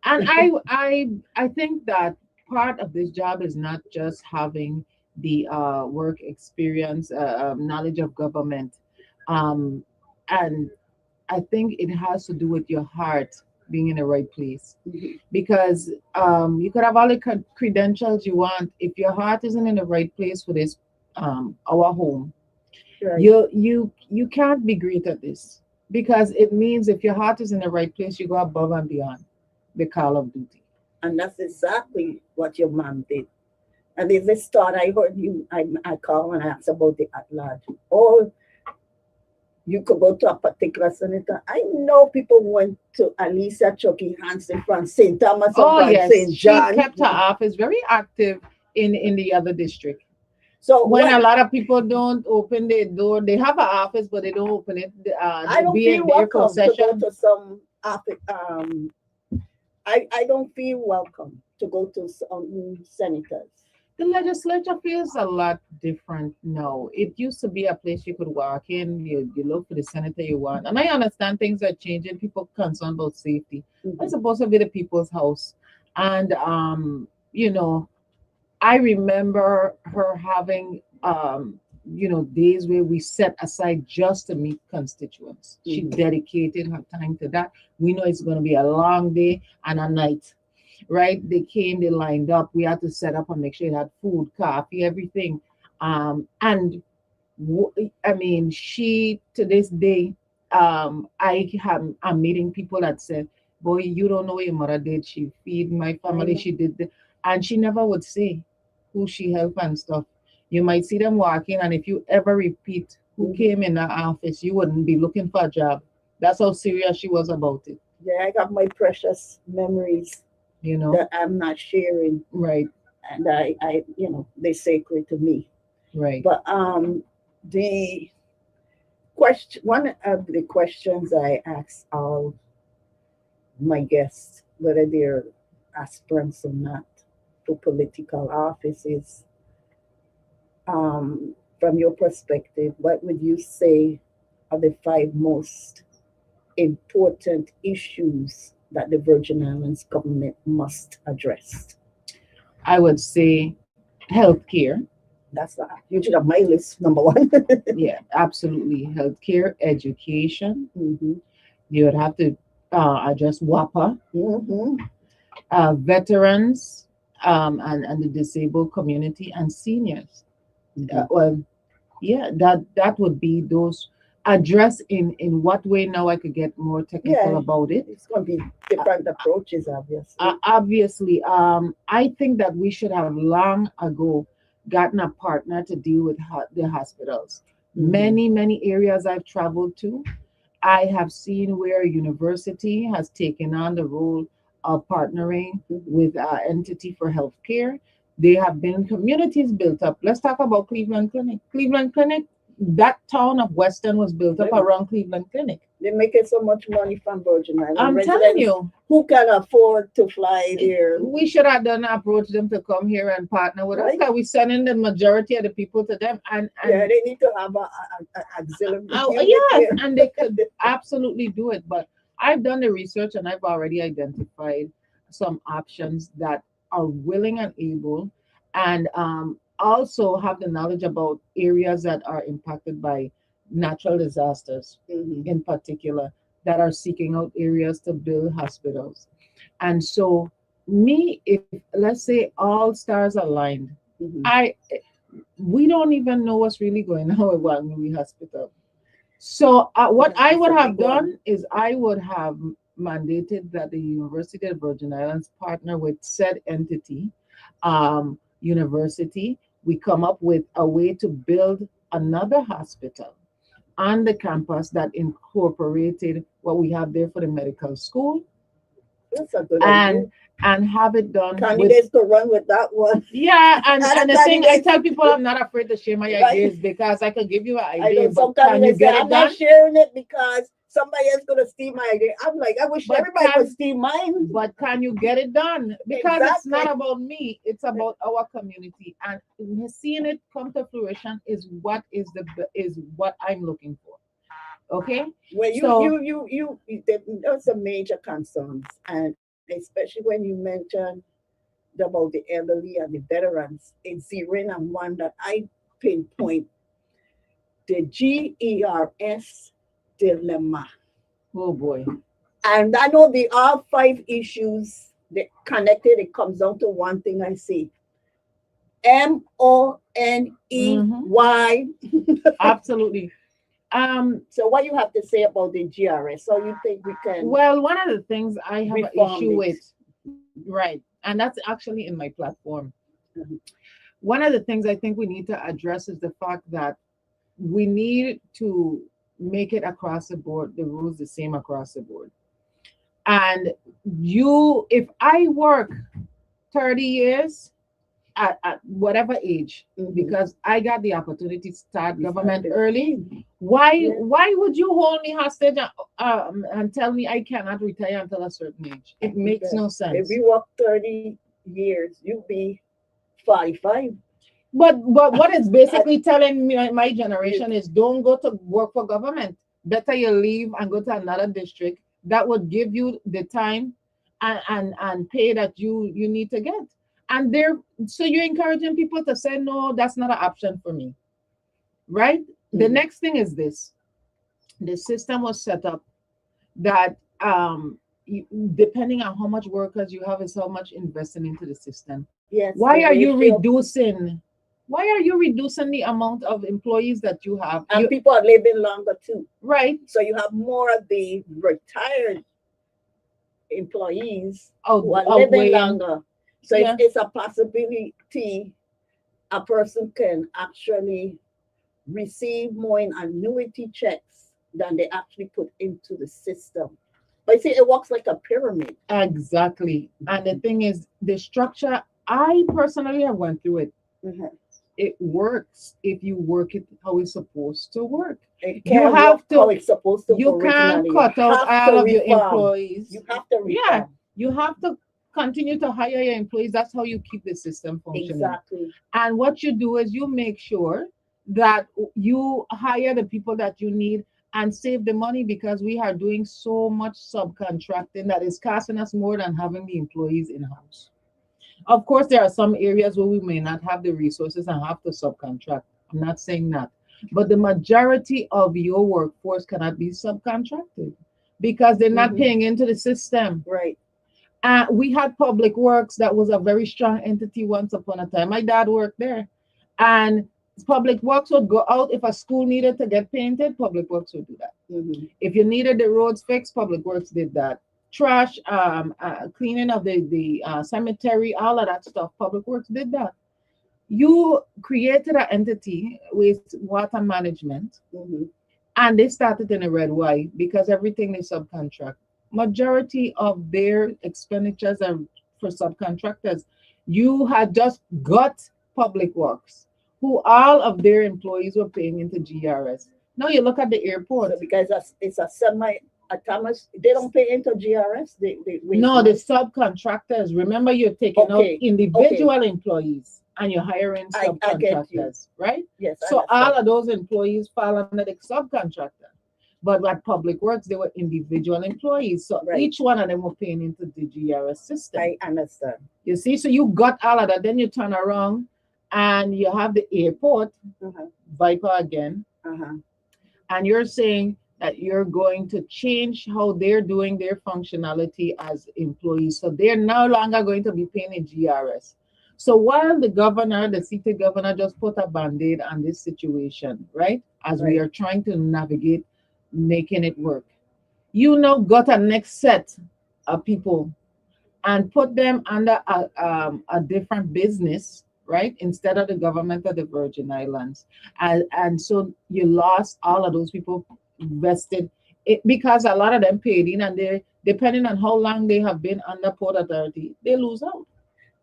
And I think that part of this job is not just having the work experience, knowledge of government, and I think it has to do with your heart being in the right place. Mhm. Because you could have all the credentials you want. If your heart isn't in the right place for this, our home, Right. you can't be great at this. Because it means if your heart is in the right place, you go above and beyond the call of duty. And that's exactly what your mom did. And there's this thought I heard you, I call and I asked about the at large. Oh, you could go to a particular senator. I know people went to Alicia Chucky Hansen from St. Thomas or Oh from yes, St. she John. kept her office very active in the other district. So When a what, lot of people don't open the door, they have an office, but they don't open it. I don't be feel there for welcome to go session. to some I don't feel welcome to go to some senators. The legislature feels a lot different now. It used to be a place you could walk in, you look for the senator you want. And I understand things are changing, people concerned about safety. Mhm. It's supposed to be the people's house. And you know, I remember her having days where we set aside just to meet constituents. She Mhm. dedicated her time to that. We know it's going to be a long day and a night, right? They came, they lined up. We had to set up and make sure they had food, coffee, everything. And I mean, she to this day, I'm meeting people that said, "Boy, you don't know what your mother did. She feed my family. She did," and she never would say who she helped and stuff. You might see them walking, and if you ever repeat who came in the office, you wouldn't be looking for a job. That's how serious she was about it. Yeah, I got my precious memories You know, that I'm not sharing, right, and they're sacred to me. right. But the one of the questions I ask all my guests, whether they're aspirants or not, to political office is, from your perspective, what would you say are the five most important issues that the Virgin Islands government must address? I would say healthcare. That's usually on my list, number one. Yeah, absolutely. Healthcare, education. Hmm. You would have to address WAPA, Hmm. veterans, and the disabled community and seniors. Well, yeah, that would be those address in what way. Now I could get more technical Yeah, about it. it's going to be different approaches, obviously. Obviously, I think that we should have long ago gotten a partner to deal with the hospitals. Many areas I've traveled to, I have seen where a university has taken on the role of partnering with an entity for healthcare. They have been communities built up. Let's talk about Cleveland Clinic. Cleveland Clinic, that town of Weston was built up around Cleveland Clinic. They're making so much money from Virgin Islands. I'm telling you, who can afford to fly there? we should have done approach them to come here and partner with us. Right. Because we sending the majority of the people to them, and Yeah, they need to have a auxiliary. yes, and they could absolutely do it. But I've done the research and I've already identified some options that are willing and able, and also have the knowledge about areas that are impacted by natural disasters in particular, that are seeking out areas to build hospitals. And so, me, if let's say all stars aligned, I we don't even know what's really going on with Walnui Hospital. So what I would have done is I would have mandated that the University of Virgin Islands partner with said entity, university. We come up with a way to build another hospital on the campus that incorporated what we have there for the medical school. That's a good idea. And have it done. Candidates to run with that one. Yeah, and the thing I tell people, I'm not afraid to share my ideas because I can give you an idea. I know some candidates say, I'm not sharing it because somebody else gonna steal my idea. I'm like, I wish everybody would steal mine. But can you get it done? Because it's not about me, it's about our community. And seeing it come to fruition is what I'm looking for. Okay. Well, there's some major concerns, and especially when you mention about the elderly and the veterans, it's zeroing on one that I pinpoint: the GERS dilemma. Oh boy. And I know the all five issues that connected, it comes down to one thing I see. MONEY. Absolutely. So what you have to say about the GRS? So you think we can? Well, one of the things I have an issue with, right, and that's actually in my platform. One of the things I think we need to address is the fact that we need to make it across the board, the rules the same across the board. And if I work 30 years at whatever age, because I got the opportunity to start government early, why would you hold me hostage and tell me I cannot retire until a certain age? It makes no sense. If you work 30 years, you'll be 45. But what it's basically telling me, my generation, is don't go to work for government. Better you leave and go to another district that would give you the time and pay that you need to get. And so you're encouraging people to say, no, that's not an option for me. Right? The next thing is this. The system was set up that depending on how much workers you have is how much investing into the system. Yes. Why are you reducing why are you reducing the amount of employees that you have? And people are living longer too. Right. So you have more of the retired employees Out, who are living outweighing. longer. So Yeah. it's a possibility a person can actually receive more in annuity checks than they actually put into the system. But you see, it works like a pyramid. Exactly. And the thing is, the structure, I personally have went through it. Mhm. It works if you work it how it's supposed to work. It You can't have work how to, it's supposed to you can't originally. cut You out have all to of your reform. employees. You have to reform. Yeah, you have to continue to hire your employees. That's how you keep the system functioning. Exactly. And what you do is you make sure that you hire the people that you need and save the money, because we are doing so much subcontracting that is costing us more than having the employees in house. Of course, there are some areas where we may not have the resources and have to subcontract. I'm not saying that. But the majority of your workforce cannot be subcontracted because they're not Mhm. paying into the system. Right. We had Public Works that was a very strong entity once upon a time. My dad worked there. And Public Works would go out if a school needed to get painted, Public Works would do that. Mhm. If you needed the roads fixed, Public Works did that. Trash, cleaning of the cemetery, all of that stuff, Public Works did that. You created an entity with water management, Mhm. and they started in a red. Why? Because everything is subcontract. Majority of their expenditures are for subcontractors. You had just got Public Works, who all of their employees were paying into GRS. Now you look at the airport. So because it's a semi-autonomous, they don't pay into GRS. They No, the subcontractors. Remember, you're taking Okay, out individual employees and you're hiring I get you. subcontractors, right? Yes. I So all understand. of those employees fall under the subcontractor. But at Public Works, they were individual employees. So Right. each one of them were paying into the GRS system. I understand. You see, so you got all of that. Then you turn around and you have the airport, Uh-huh. Viper again, Uh-huh. and you're saying that you're going to change how they're doing their functionality as employees. So they're no longer going to be paying in GRS. So while the governor, the city governor, just put a band-aid on this situation, right? As we Right. are trying to navigate making it work. You now got a next set of people and put them under a different business, right? Instead of the government of the Virgin Islands. And so you lost all of those people vested it, because a lot of them paid in, and they're depending on how long they have been under Port Authority, they lose out.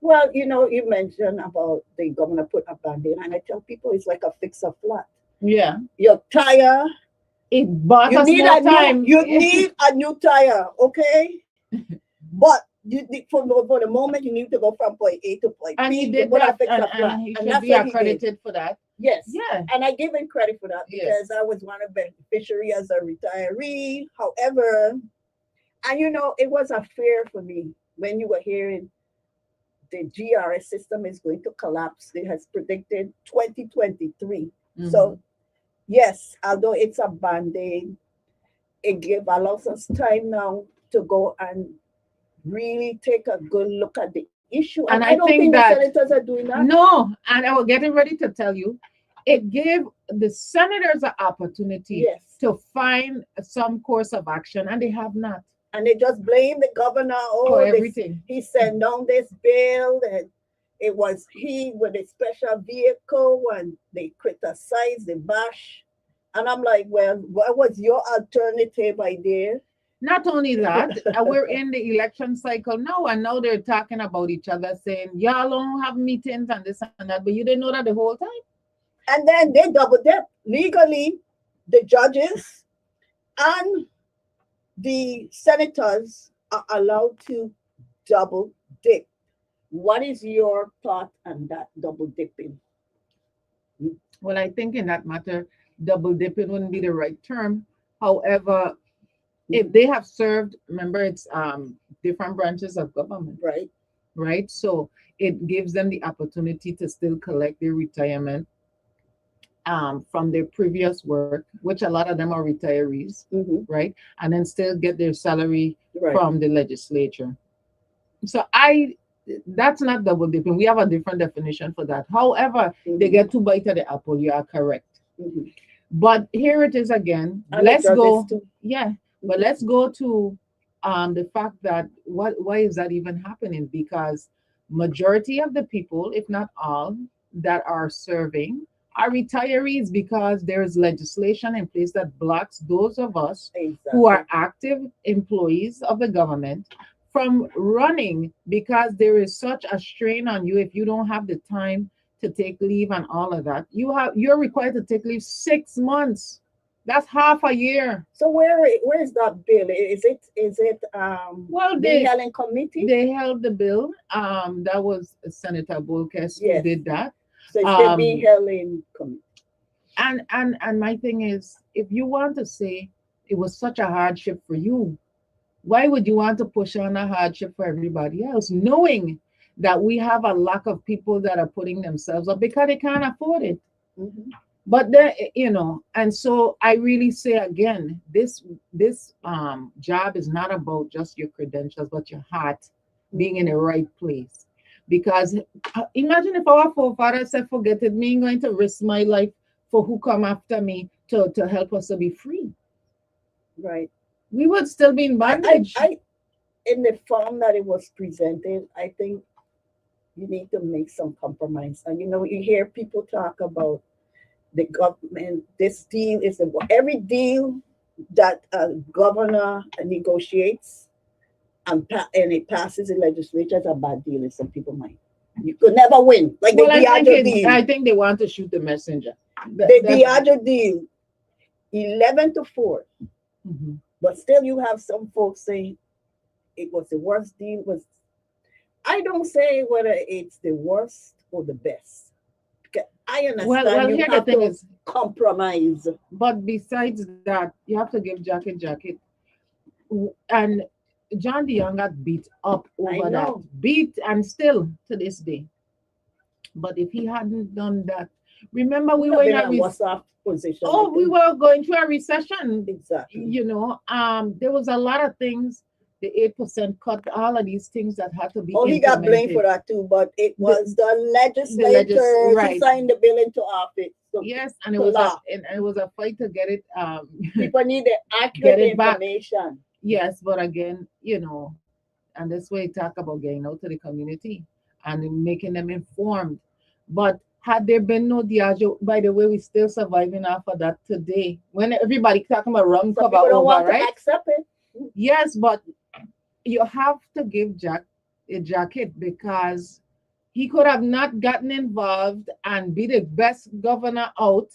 Well, you mentioned about the governor put a band-aid, and I tell people it's like a fix a flat. Yeah. Your tire, It bought you us need more a time. new, you need a new tire, okay? But for the moment you need to go from point A to point And B. he you did put a that, fix a and flat, he and should that's be what he did. accredited for that. Yes. Yeah. And I give him credit for that because Yes. I was one of the beneficiaries as a retiree. However, and it was a fear for me when you were hearing the GRS system is going to collapse. It has predicted 2023. Mhm. So, yes, although it's a band-aid, it allows us time now to go and really take a good look at the issue. And And I I don't think think the that- senators are doing that. No, and I was getting ready to tell you, it gave the senators an opportunity Yes. to find some course of action, and they have not And they just blame the governor. for Oh, everything. he sent down this bill, and it was he with a special vehicle, and they criticized, they bash. And I'm like, well, what was your alternative idea? Not only that, we're in the election cycle now, and now they're talking about each other, saying, y'all don't have meetings and this and that, but you didn't know that the whole time. And then they double dip. Legally, the judges and the senators are allowed to double dip. What is your thought on that double dipping? Well, I think in that matter, double dipping wouldn't be the right term. However, if they have served, remember, it's different branches of government, Right. right? So it gives them the opportunity to still collect their retirement from their previous work, which a lot of them are retirees, Mm-hmm. right? And then still get their salary Right. from the legislature. So I That's not double dipping. We have a different definition for that. However, they get two bites of the apple. You are correct. Mhm. But here it is again. And the Let's judges go. too. Yeah, but let's go to the fact that why is that even happening? Because majority of the people, if not all, that are serving are retirees because there's legislation in place that blocks those of us who are Exactly. active employees of the government from running because there is such a strain on you if you don't have the time to take leave and all of that. You're required to take leave 6 months. That's half a year. So where is that bill? Is it Well, being held in committee? they held the bill. That was Senator Bolkes who Yes. did that. So it's still being Um, held in committee. and my thing is, if you want to say it was such a hardship for you, why would you want to push on a hardship for everybody else, knowing that we have a lack of people that are putting themselves up because they can't afford it? Mhm. But then, and so I really say again, this job is not about just your credentials, but your heart being in the right place. Because imagine if our forefathers said, "Forget it, me going to risk my life for who come after me to help us to be free." Right. We would still be in bondage. In the form that it was presented, I think you need to make some compromise. And you hear people talk about the government. This deal is every deal that a governor negotiates and it passes the legislature is a bad deal in some people's mind. You could never win. Like Well, the Diageo deal. I think they want to shoot the messenger. The Diageo deal, 11-4. Mhm. But still, you have some folks saying it was the worst deal. I don't say whether it's the worst or the best. Because I understand Well, you here the have thing to is, compromise. but besides that, you have to give jacket. And John DeYoung got beat up I over that, know. beat and still to this day. But if he hadn't done that, remember we Would were have in been a a worse off position. I we think. were going through a recession. Exactly. There was a lot of things, the 8% cut, all of these things that had to be Oh, he got blamed for implemented. that too, but it was the legislators who Right. signed the bill into office. So Yes, and it to was law. and it was a fight to get it People need the get accurate it back. information. Yes, but again, and this way talk about getting out to the community and making them informed. But had there been no Diageo, by the way, we still surviving off of that today. When everybody talking about rum Some cover people don't over, want to right? accept it. Yes, but you have to give Jack a jacket because he could have not gotten involved and be the best governor out,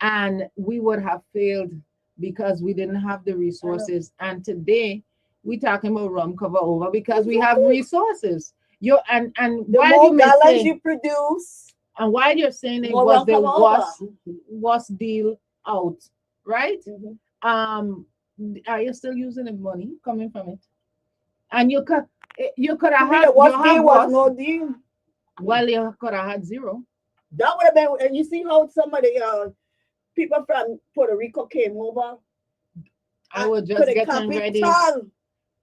and we would have failed because we didn't have the resources. And today we talking about rum cover over because we have resources. And The while more you may gallons say, you produce, and while you're saying it more was rum the come over. worst deal out, right? Mhm. Are you still using the money coming from it? And you could have To me, had the worst deal was worse. no deal. Well, you could have had zero. That would have been, and you see how some of the people from Puerto Rico came over I was to just the getting ready. capital.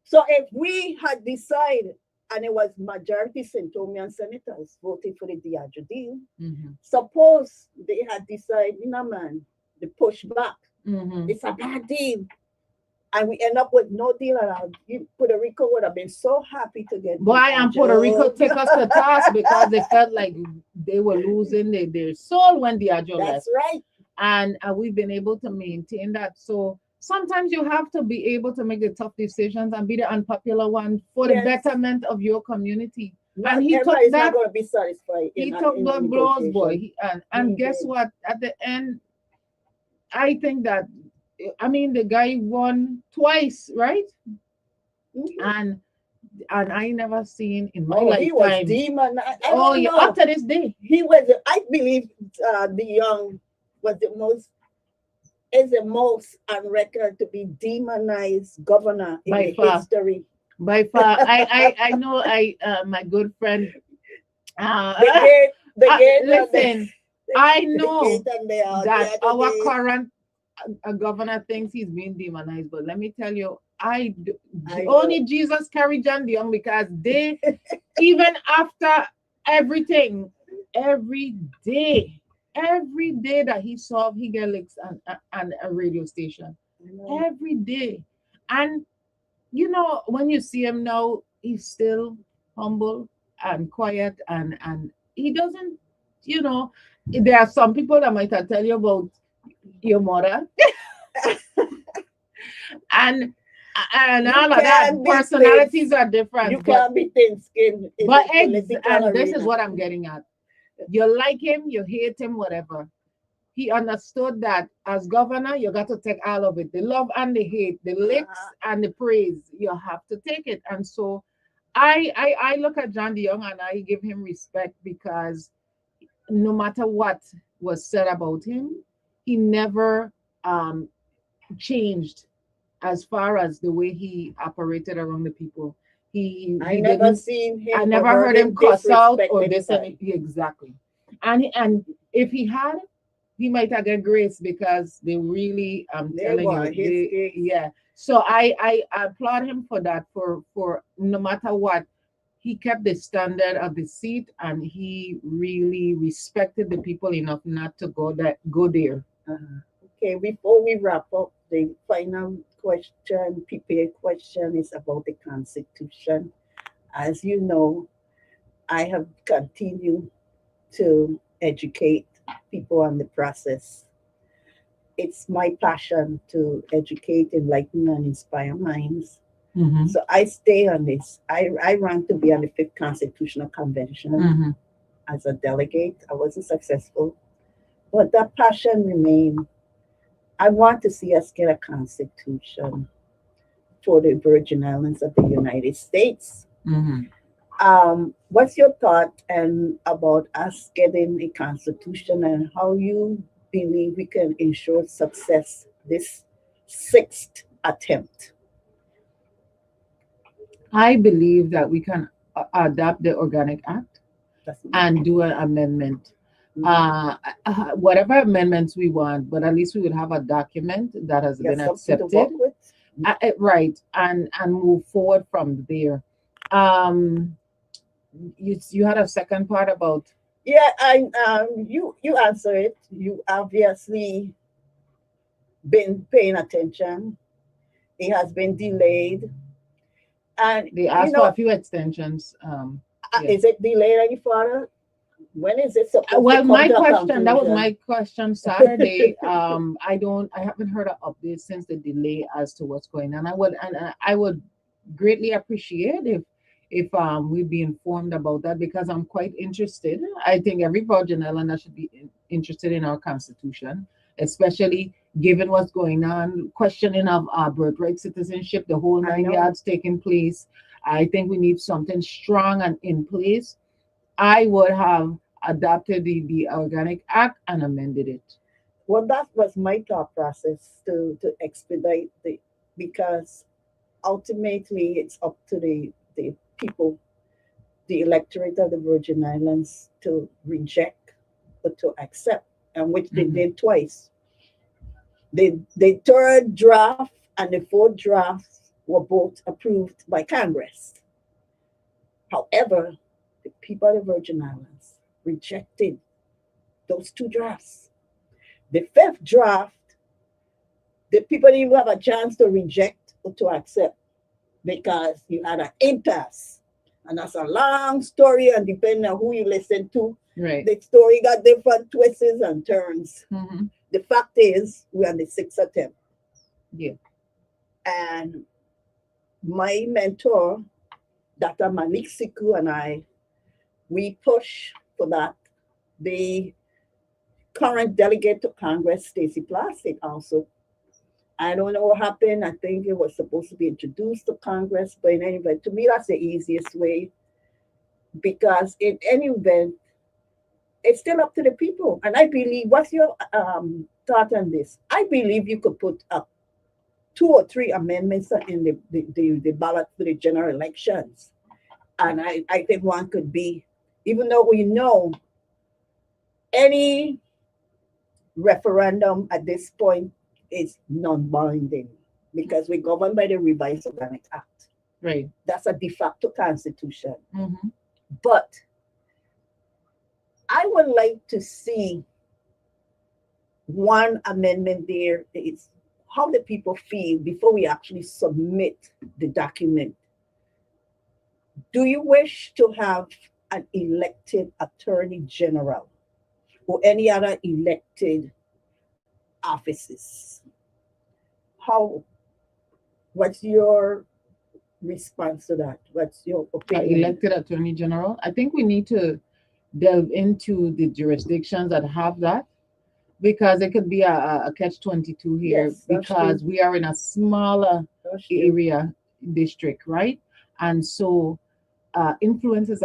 So if we had decided, and it was majority Centomian senators voting for the Diageo deal, Mhm. suppose they had decided, man, the pushback, Mhm. it's a bad deal. And we end up with no deal at all. Puerto Rico would have been so happy to get Why and Puerto Rico took us to task because they felt like they were losing their soul when Diageo left. That's right. And we've been able to maintain that. So sometimes you have to be able to make the tough decisions and be the unpopular one for the Yes. betterment of your community. Not he took everybody's that. not going to be satisfied. He in took in the blows, boy. negotiation. And He guess did. what? At the end, I think that the guy won twice, right? Mhm. And I never seen in my Oh, he was lifetime. demon. I Oh don't yeah, know. up to this day. He was. I believe the young was the most on record to be demonized governor in By the far. history. By far, I know my good friend. The gate. Listen, I know The gate and that the our other current governor thinks he's being demonized, but let me tell you, I only know. Jesus carried John the Young, because they, even after everything, every day, every day that he saw, he get licks and a radio station I know. every day. And you know, when you see him now, he's still humble and quiet, and he doesn't, you know, there are some people that might tell you about your mother and and You all of that. can't be thin. Personalities are You different, can't be thin-skinned in but the political and this is arena. what I'm getting at. You like him, you hate him, whatever. He understood that as governor, you got to take all of it, the love and the hate, the licks Uh-huh. and the praise. You have to take it. And so I look at John DeYoung and I give him respect, because no matter what was said about him, he never um, changed as far as the way he operated around the people. I He never didn't. seen I him or never heard heard him him cuss out disrespect or this and anybody. exactly. And if he had, he might have get grace, because they really, I'm They telling you, were his they case. yeah. So I applaud him for that, for no matter what, he kept the standard of the seat, and he really respected the people enough not to go there. Uh-huh. Okay, before we wrap up, the final question, prepared question, is about the Constitution. As you know, I have continued to educate people on the process. It's my passion to educate, enlighten, and inspire minds. Mm-hmm. So I stay on this. I ran to be on the Fifth Constitutional Convention Mm-hmm. as a delegate. I wasn't successful, but that passion remained. I want to see us get a constitution for the Virgin Islands of the United States. Mm-hmm. What's your thought and about us getting a constitution, and how you believe we can ensure success this sixth attempt? I believe that we can adapt the Organic Act That's and do an amendment. Uh, whatever amendments we want, but at least we would have a document that has Get been something to work accepted, with. right, and move forward from there. Um, you had a second part about Yeah, you answer it. You obviously been paying attention. It has been delayed, and they asked for a few extensions. Yeah. is it delayed any further? When is it supposed to Well, come my to a question, that was conclusion? my question Saturday. I haven't heard an update since the delay as to what's going on. I would greatly appreciate if we be informed about that, because I'm quite interested. I think every Virgin Islander should be interested in our constitution, especially given what's going on, questioning of our birthright citizenship, the whole I nine know. yards taking place. I think we need something strong and in place. I would have adopted the Organic Act and amended it. Well, that was my thought process to expedite the, because ultimately it's up to the people, the electorate of the Virgin Islands, to reject or to accept, and which they Mhm. did twice. The third draft and the fourth draft were both approved by Congress. However, the people of the Virgin Islands rejected those two drafts. The fifth draft, the people didn't even have a chance to reject or to accept, because you had an impasse. And that's a long story, and depending on who you listen to, Right. the story got different twists and turns. Mm-hmm. The fact is, we're on the sixth attempt. Yeah. And my mentor, Dr. Malik Siku, and I, we push for that. The current delegate to Congress, Stacey Plastic, also. I don't know what happened. I think it was supposed to be introduced to Congress, but in any event, to me, that's the easiest way, because in any event, it's still up to the people. And I believe, what's your thought on this? I believe you could put up 2 or 3 amendments in the ballot for the general elections. And I think one could be, even though we know any referendum at this point is non-binding, because we're governed by the Revised Organic Act. Right. That's a de facto constitution. Mm-hmm. But I would like to see one amendment there is how the people feel before we actually submit the document. Do you wish to have an elected attorney general or any other elected offices? What's your response to that? What's your opinion? Elected attorney general. I think we need to delve into the jurisdictions that have that, because it could be a catch-22 here, Yes, that's because true. we are in a smaller That's true. area district, right? And so influence is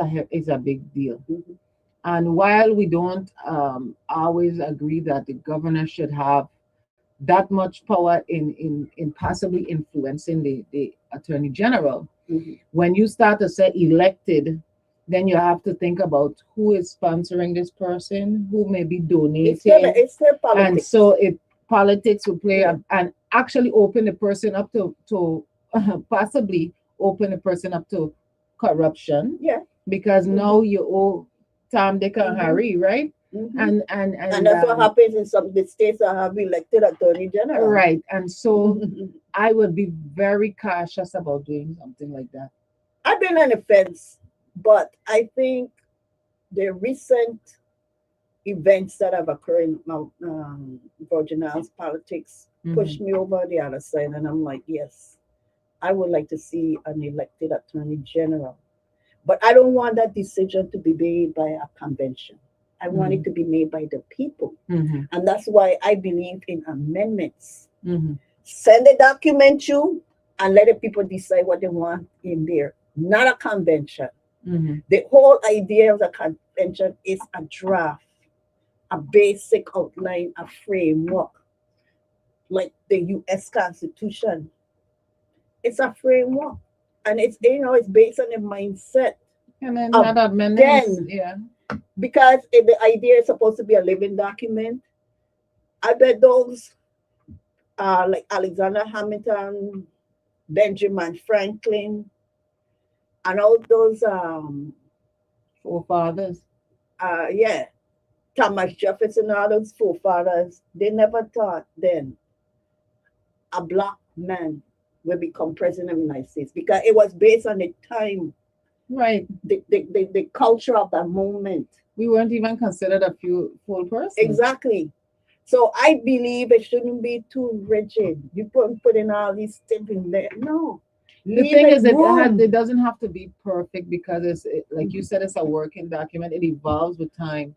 a big deal. Mhm. And while we don't always agree that the governor should have that much power in possibly influencing the attorney general, Mhm. when you start to say elected, then you have to think about who is sponsoring this person, who may be donating. It's still politics. And so politics will play Yeah. and actually open the person up to possibly open the person up to corruption. Yeah. Because now you owe Tom, Dick, and Mhm. Harry, right? Mhm. And that's what happens in some of the states that have elected attorney general. right. And so I would be very cautious about doing something like that. I've been on the fence, but I think the recent events that have occurred in Virgin Islands politics pushed me over the other side, and I'm like, yes, I would like to see an elected attorney general, but I don't want that decision to be made by a convention. I want it to be made by the people, Mhm. and that's why I believe in amendments. Mhm. Send the document to and let the people decide what they want in there, not a convention. Mhm. The whole idea of the convention is a draft, a basic outline, a framework, like the U.S. Constitution. It's a framework, and it's it's based on the mindset. And then Of that amendments, then. yeah. Because if the idea is supposed to be a living document, I bet those like Alexander Hamilton, Benjamin Franklin, and all those Forefathers. yeah, Thomas Jefferson, all those forefathers, they never thought then a black man will become president of the United States, because it was based on the time, Right. the culture of that moment. We weren't even considered a full person. Exactly. So I believe it shouldn't be too rigid. You put in all these things in there. No. The thing is, it doesn't have to be perfect, because like you said, it's a working document. It evolves with time.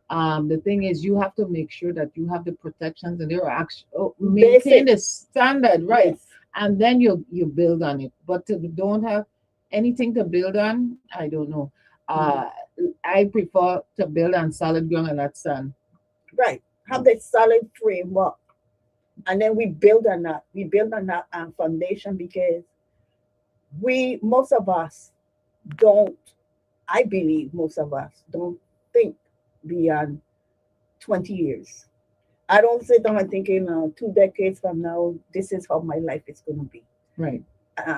The thing is, you have to make sure that you have the protections and they're actually maintain the standard, right? Yes. And then you build on it. But to don't have anything to build on, I don't know. I prefer to build on solid ground and not sand. Right. Have the solid framework, and then we build on that. We build on that foundation, because most of us don't. I believe most of us don't think beyond 20 years. I don't sit down and thinking 2 decades from now, this is how my life is going to be. Right.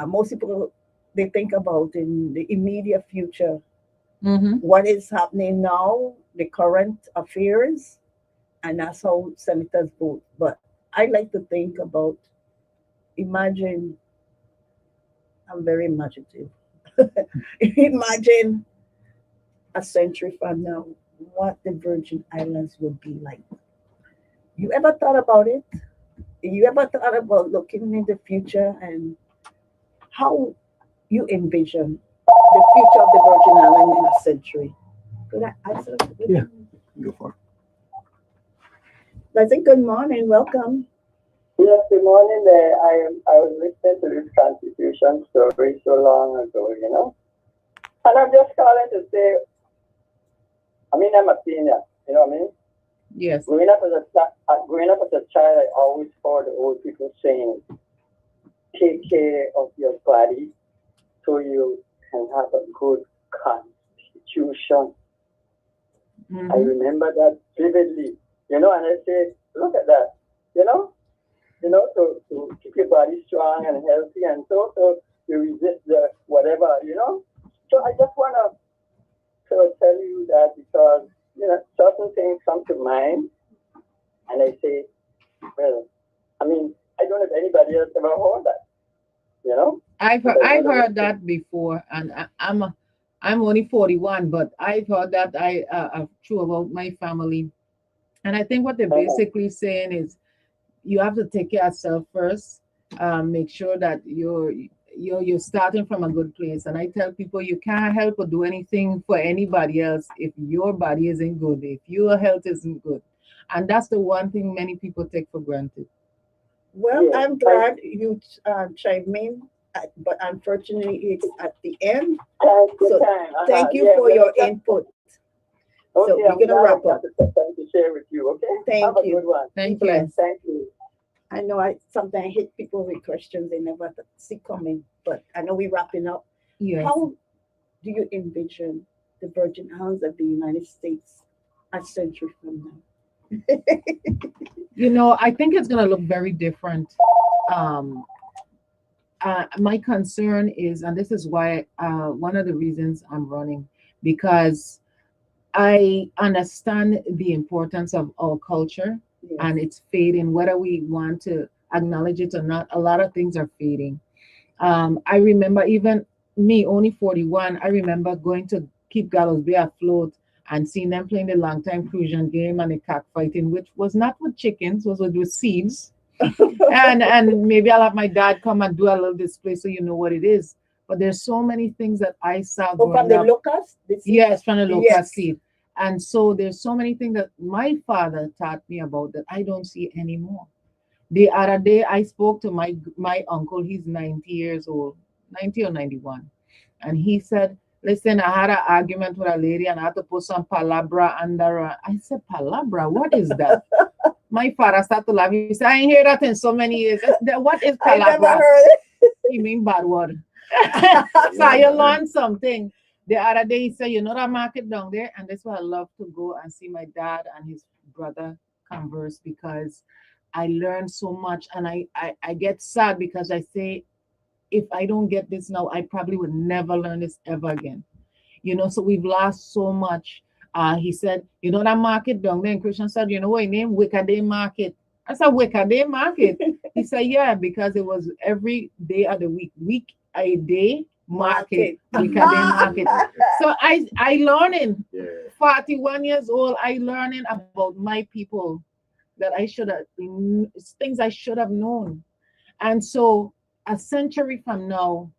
Most people, they think about in the immediate future, Mm-hmm. what is happening now, the current affairs, and that's how senators vote. But I like to think about, imagine, I'm very imaginative. Imagine a century from now, what the Virgin Islands would be like. You ever thought about it? You ever thought about looking in the future and how you envision the future of the Virgin Islands in a century? Could I answer? Yeah. Go for it. I think good morning, welcome. Yes, good morning there. I was listening to this Constitution story so long ago, and I'm just calling to say, I'm a senior, you know what I mean? Yes. Growing up as a child, I always heard the old people saying, take care of your body so you can have a good constitution. Mm-hmm. I remember that vividly, and I say, look at that, to keep your body strong and healthy, and so to resist the whatever. So I just want to tell you that because, certain things come to mind, and I say, well, I mean, I don't know if anybody else ever heard that, you know? I've heard that before, and I'm only 41, but I've heard that true about my family. And I think what they're basically saying is you have to take care of yourself first. Make sure that you're starting from a good place. And I tell people you can't help or do anything for anybody else if your body isn't good, if your health isn't good. And that's the one thing many people take for granted. Well, Yes, I'm glad you chimed in, but unfortunately, it's at the end. thank you, So thank you Yeah, for well, your input. So okay, we're I'm gonna glad I wrap got up. to share with you, okay? Thank Have a you. good one. Thank Be you. blessed. Thank you. I know I sometimes hit people with questions they never see coming, but I know we're wrapping up. Yes. How do you envision the Virgin Islands of the United States a century from now? I think it's going to look very different. Um, my concern is, and this is why one of the reasons I'm running, because I understand the importance of our culture Yes. and it's fading, whether we want to acknowledge it or not. A lot of things are fading. I remember even me, only 41, I remember going to keep Gallows Bay afloat and seeing them playing the long time Crucian game and the cockfighting, which was not with chickens, was with seeds. And maybe I'll have my dad come and do a little display so you know what it is. But there's so many things that I saw Oh, from growing the up. locust? Yes, from the local Yes. seed. And so there's so many things that my father taught me about that I don't see anymore. The other day I spoke to my uncle, he's 90 years old, 90 or 91. And he said, listen, I had an argument with a lady and I had to put some palabra under her. I said, palabra, what is that? My father started to laugh. He said, I ain't heard that in so many years. What is I never palabra? heard it. You mean bad word. So you learn something. The other day he said, you know that market down there? And that's why I love to go and see my dad and his brother converse because I learn so much and I get sad because I say, if I don't get this now, I probably would never learn this ever again. So we've lost so much. He said, you know that market down there? And Christian said, you know what, name Wicker Day Market. I said, Wicker Day Market. He said, yeah, because it was every day of the week a day market, Wicker Day Market. So I learning, 41 years old, I learning about my people that I should have, things I should have known. And so a century from now,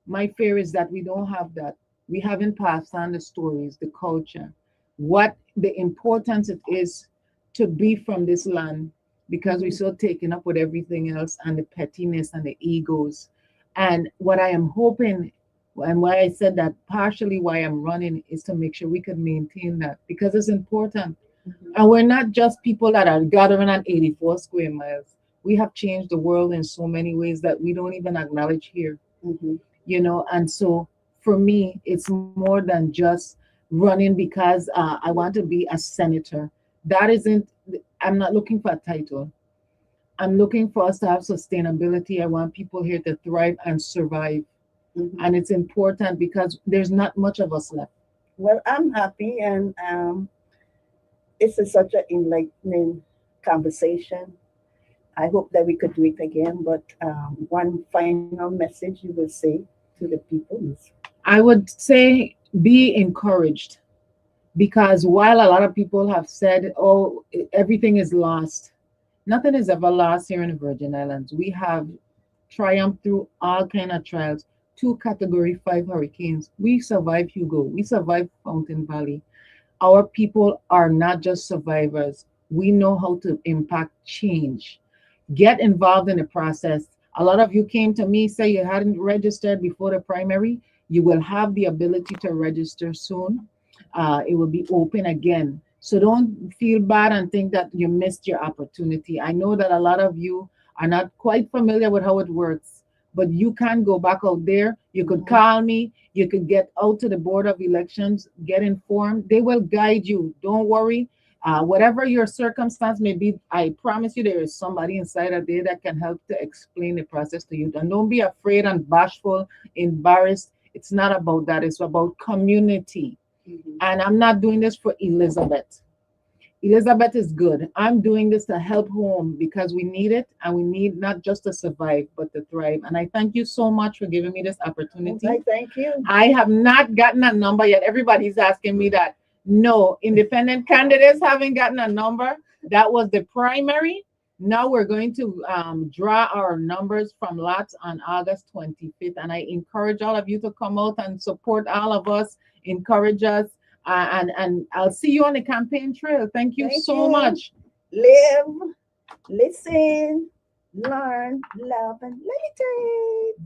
my fear is that we don't have that. We haven't passed on the stories, the culture, what the importance it is to be from this land because we're so taken up with everything else and the pettiness and the egos. And what I am hoping, and why I said that partially why I'm running is to make sure we can maintain that because it's important. And we're not just people that are gathering on 84 square miles. We have changed the world in so many ways that we don't even acknowledge here. And so for me, it's more than just running because I want to be a senator. That isn't, I'm not looking for a title. I'm looking for us to have sustainability. I want people here to thrive and survive. And it's important because there's not much of us left. Well, I'm happy and it's such an enlightening conversation. I hope that we could do it again, but one final message you will say to the people is? I would say be encouraged because while a lot of people have said, oh, everything is lost, nothing is ever lost here in the Virgin Islands. We have triumphed through all kind of trials, 2 Category 5 hurricanes. We survived Hugo. We survived Fountain Valley. Our people are not just survivors. We know how to impact change. Get involved in the process. A lot of you came to me, say you hadn't registered before the primary. You will have the ability to register soon. It will be open again. So don't feel bad and think that you missed your opportunity. I know that a lot of you are not quite familiar with how it works, but you can go back out there. You could call me. You could get out to the Board of Elections, get informed. They will guide you. Don't worry. Whatever your circumstance may be, I promise you there is somebody inside of there that can help to explain the process to you. And don't be afraid and bashful, embarrassed. It's not about that. It's about community. And I'm not doing this for Elizabeth. Elizabeth is good. I'm doing this to help home because we need it, and we need not just to survive, but to thrive. And I thank you so much for giving me this opportunity. I thank you. I have not gotten a number yet. Everybody's asking me that. No, independent candidates haven't gotten a number. That was the primary. Now we're going to draw our numbers from lots on August 25th. And I encourage all of you to come out and support all of us, encourage us. And I'll see you on the campaign trail. Thank you so much. Live, listen, learn, love, and meditate.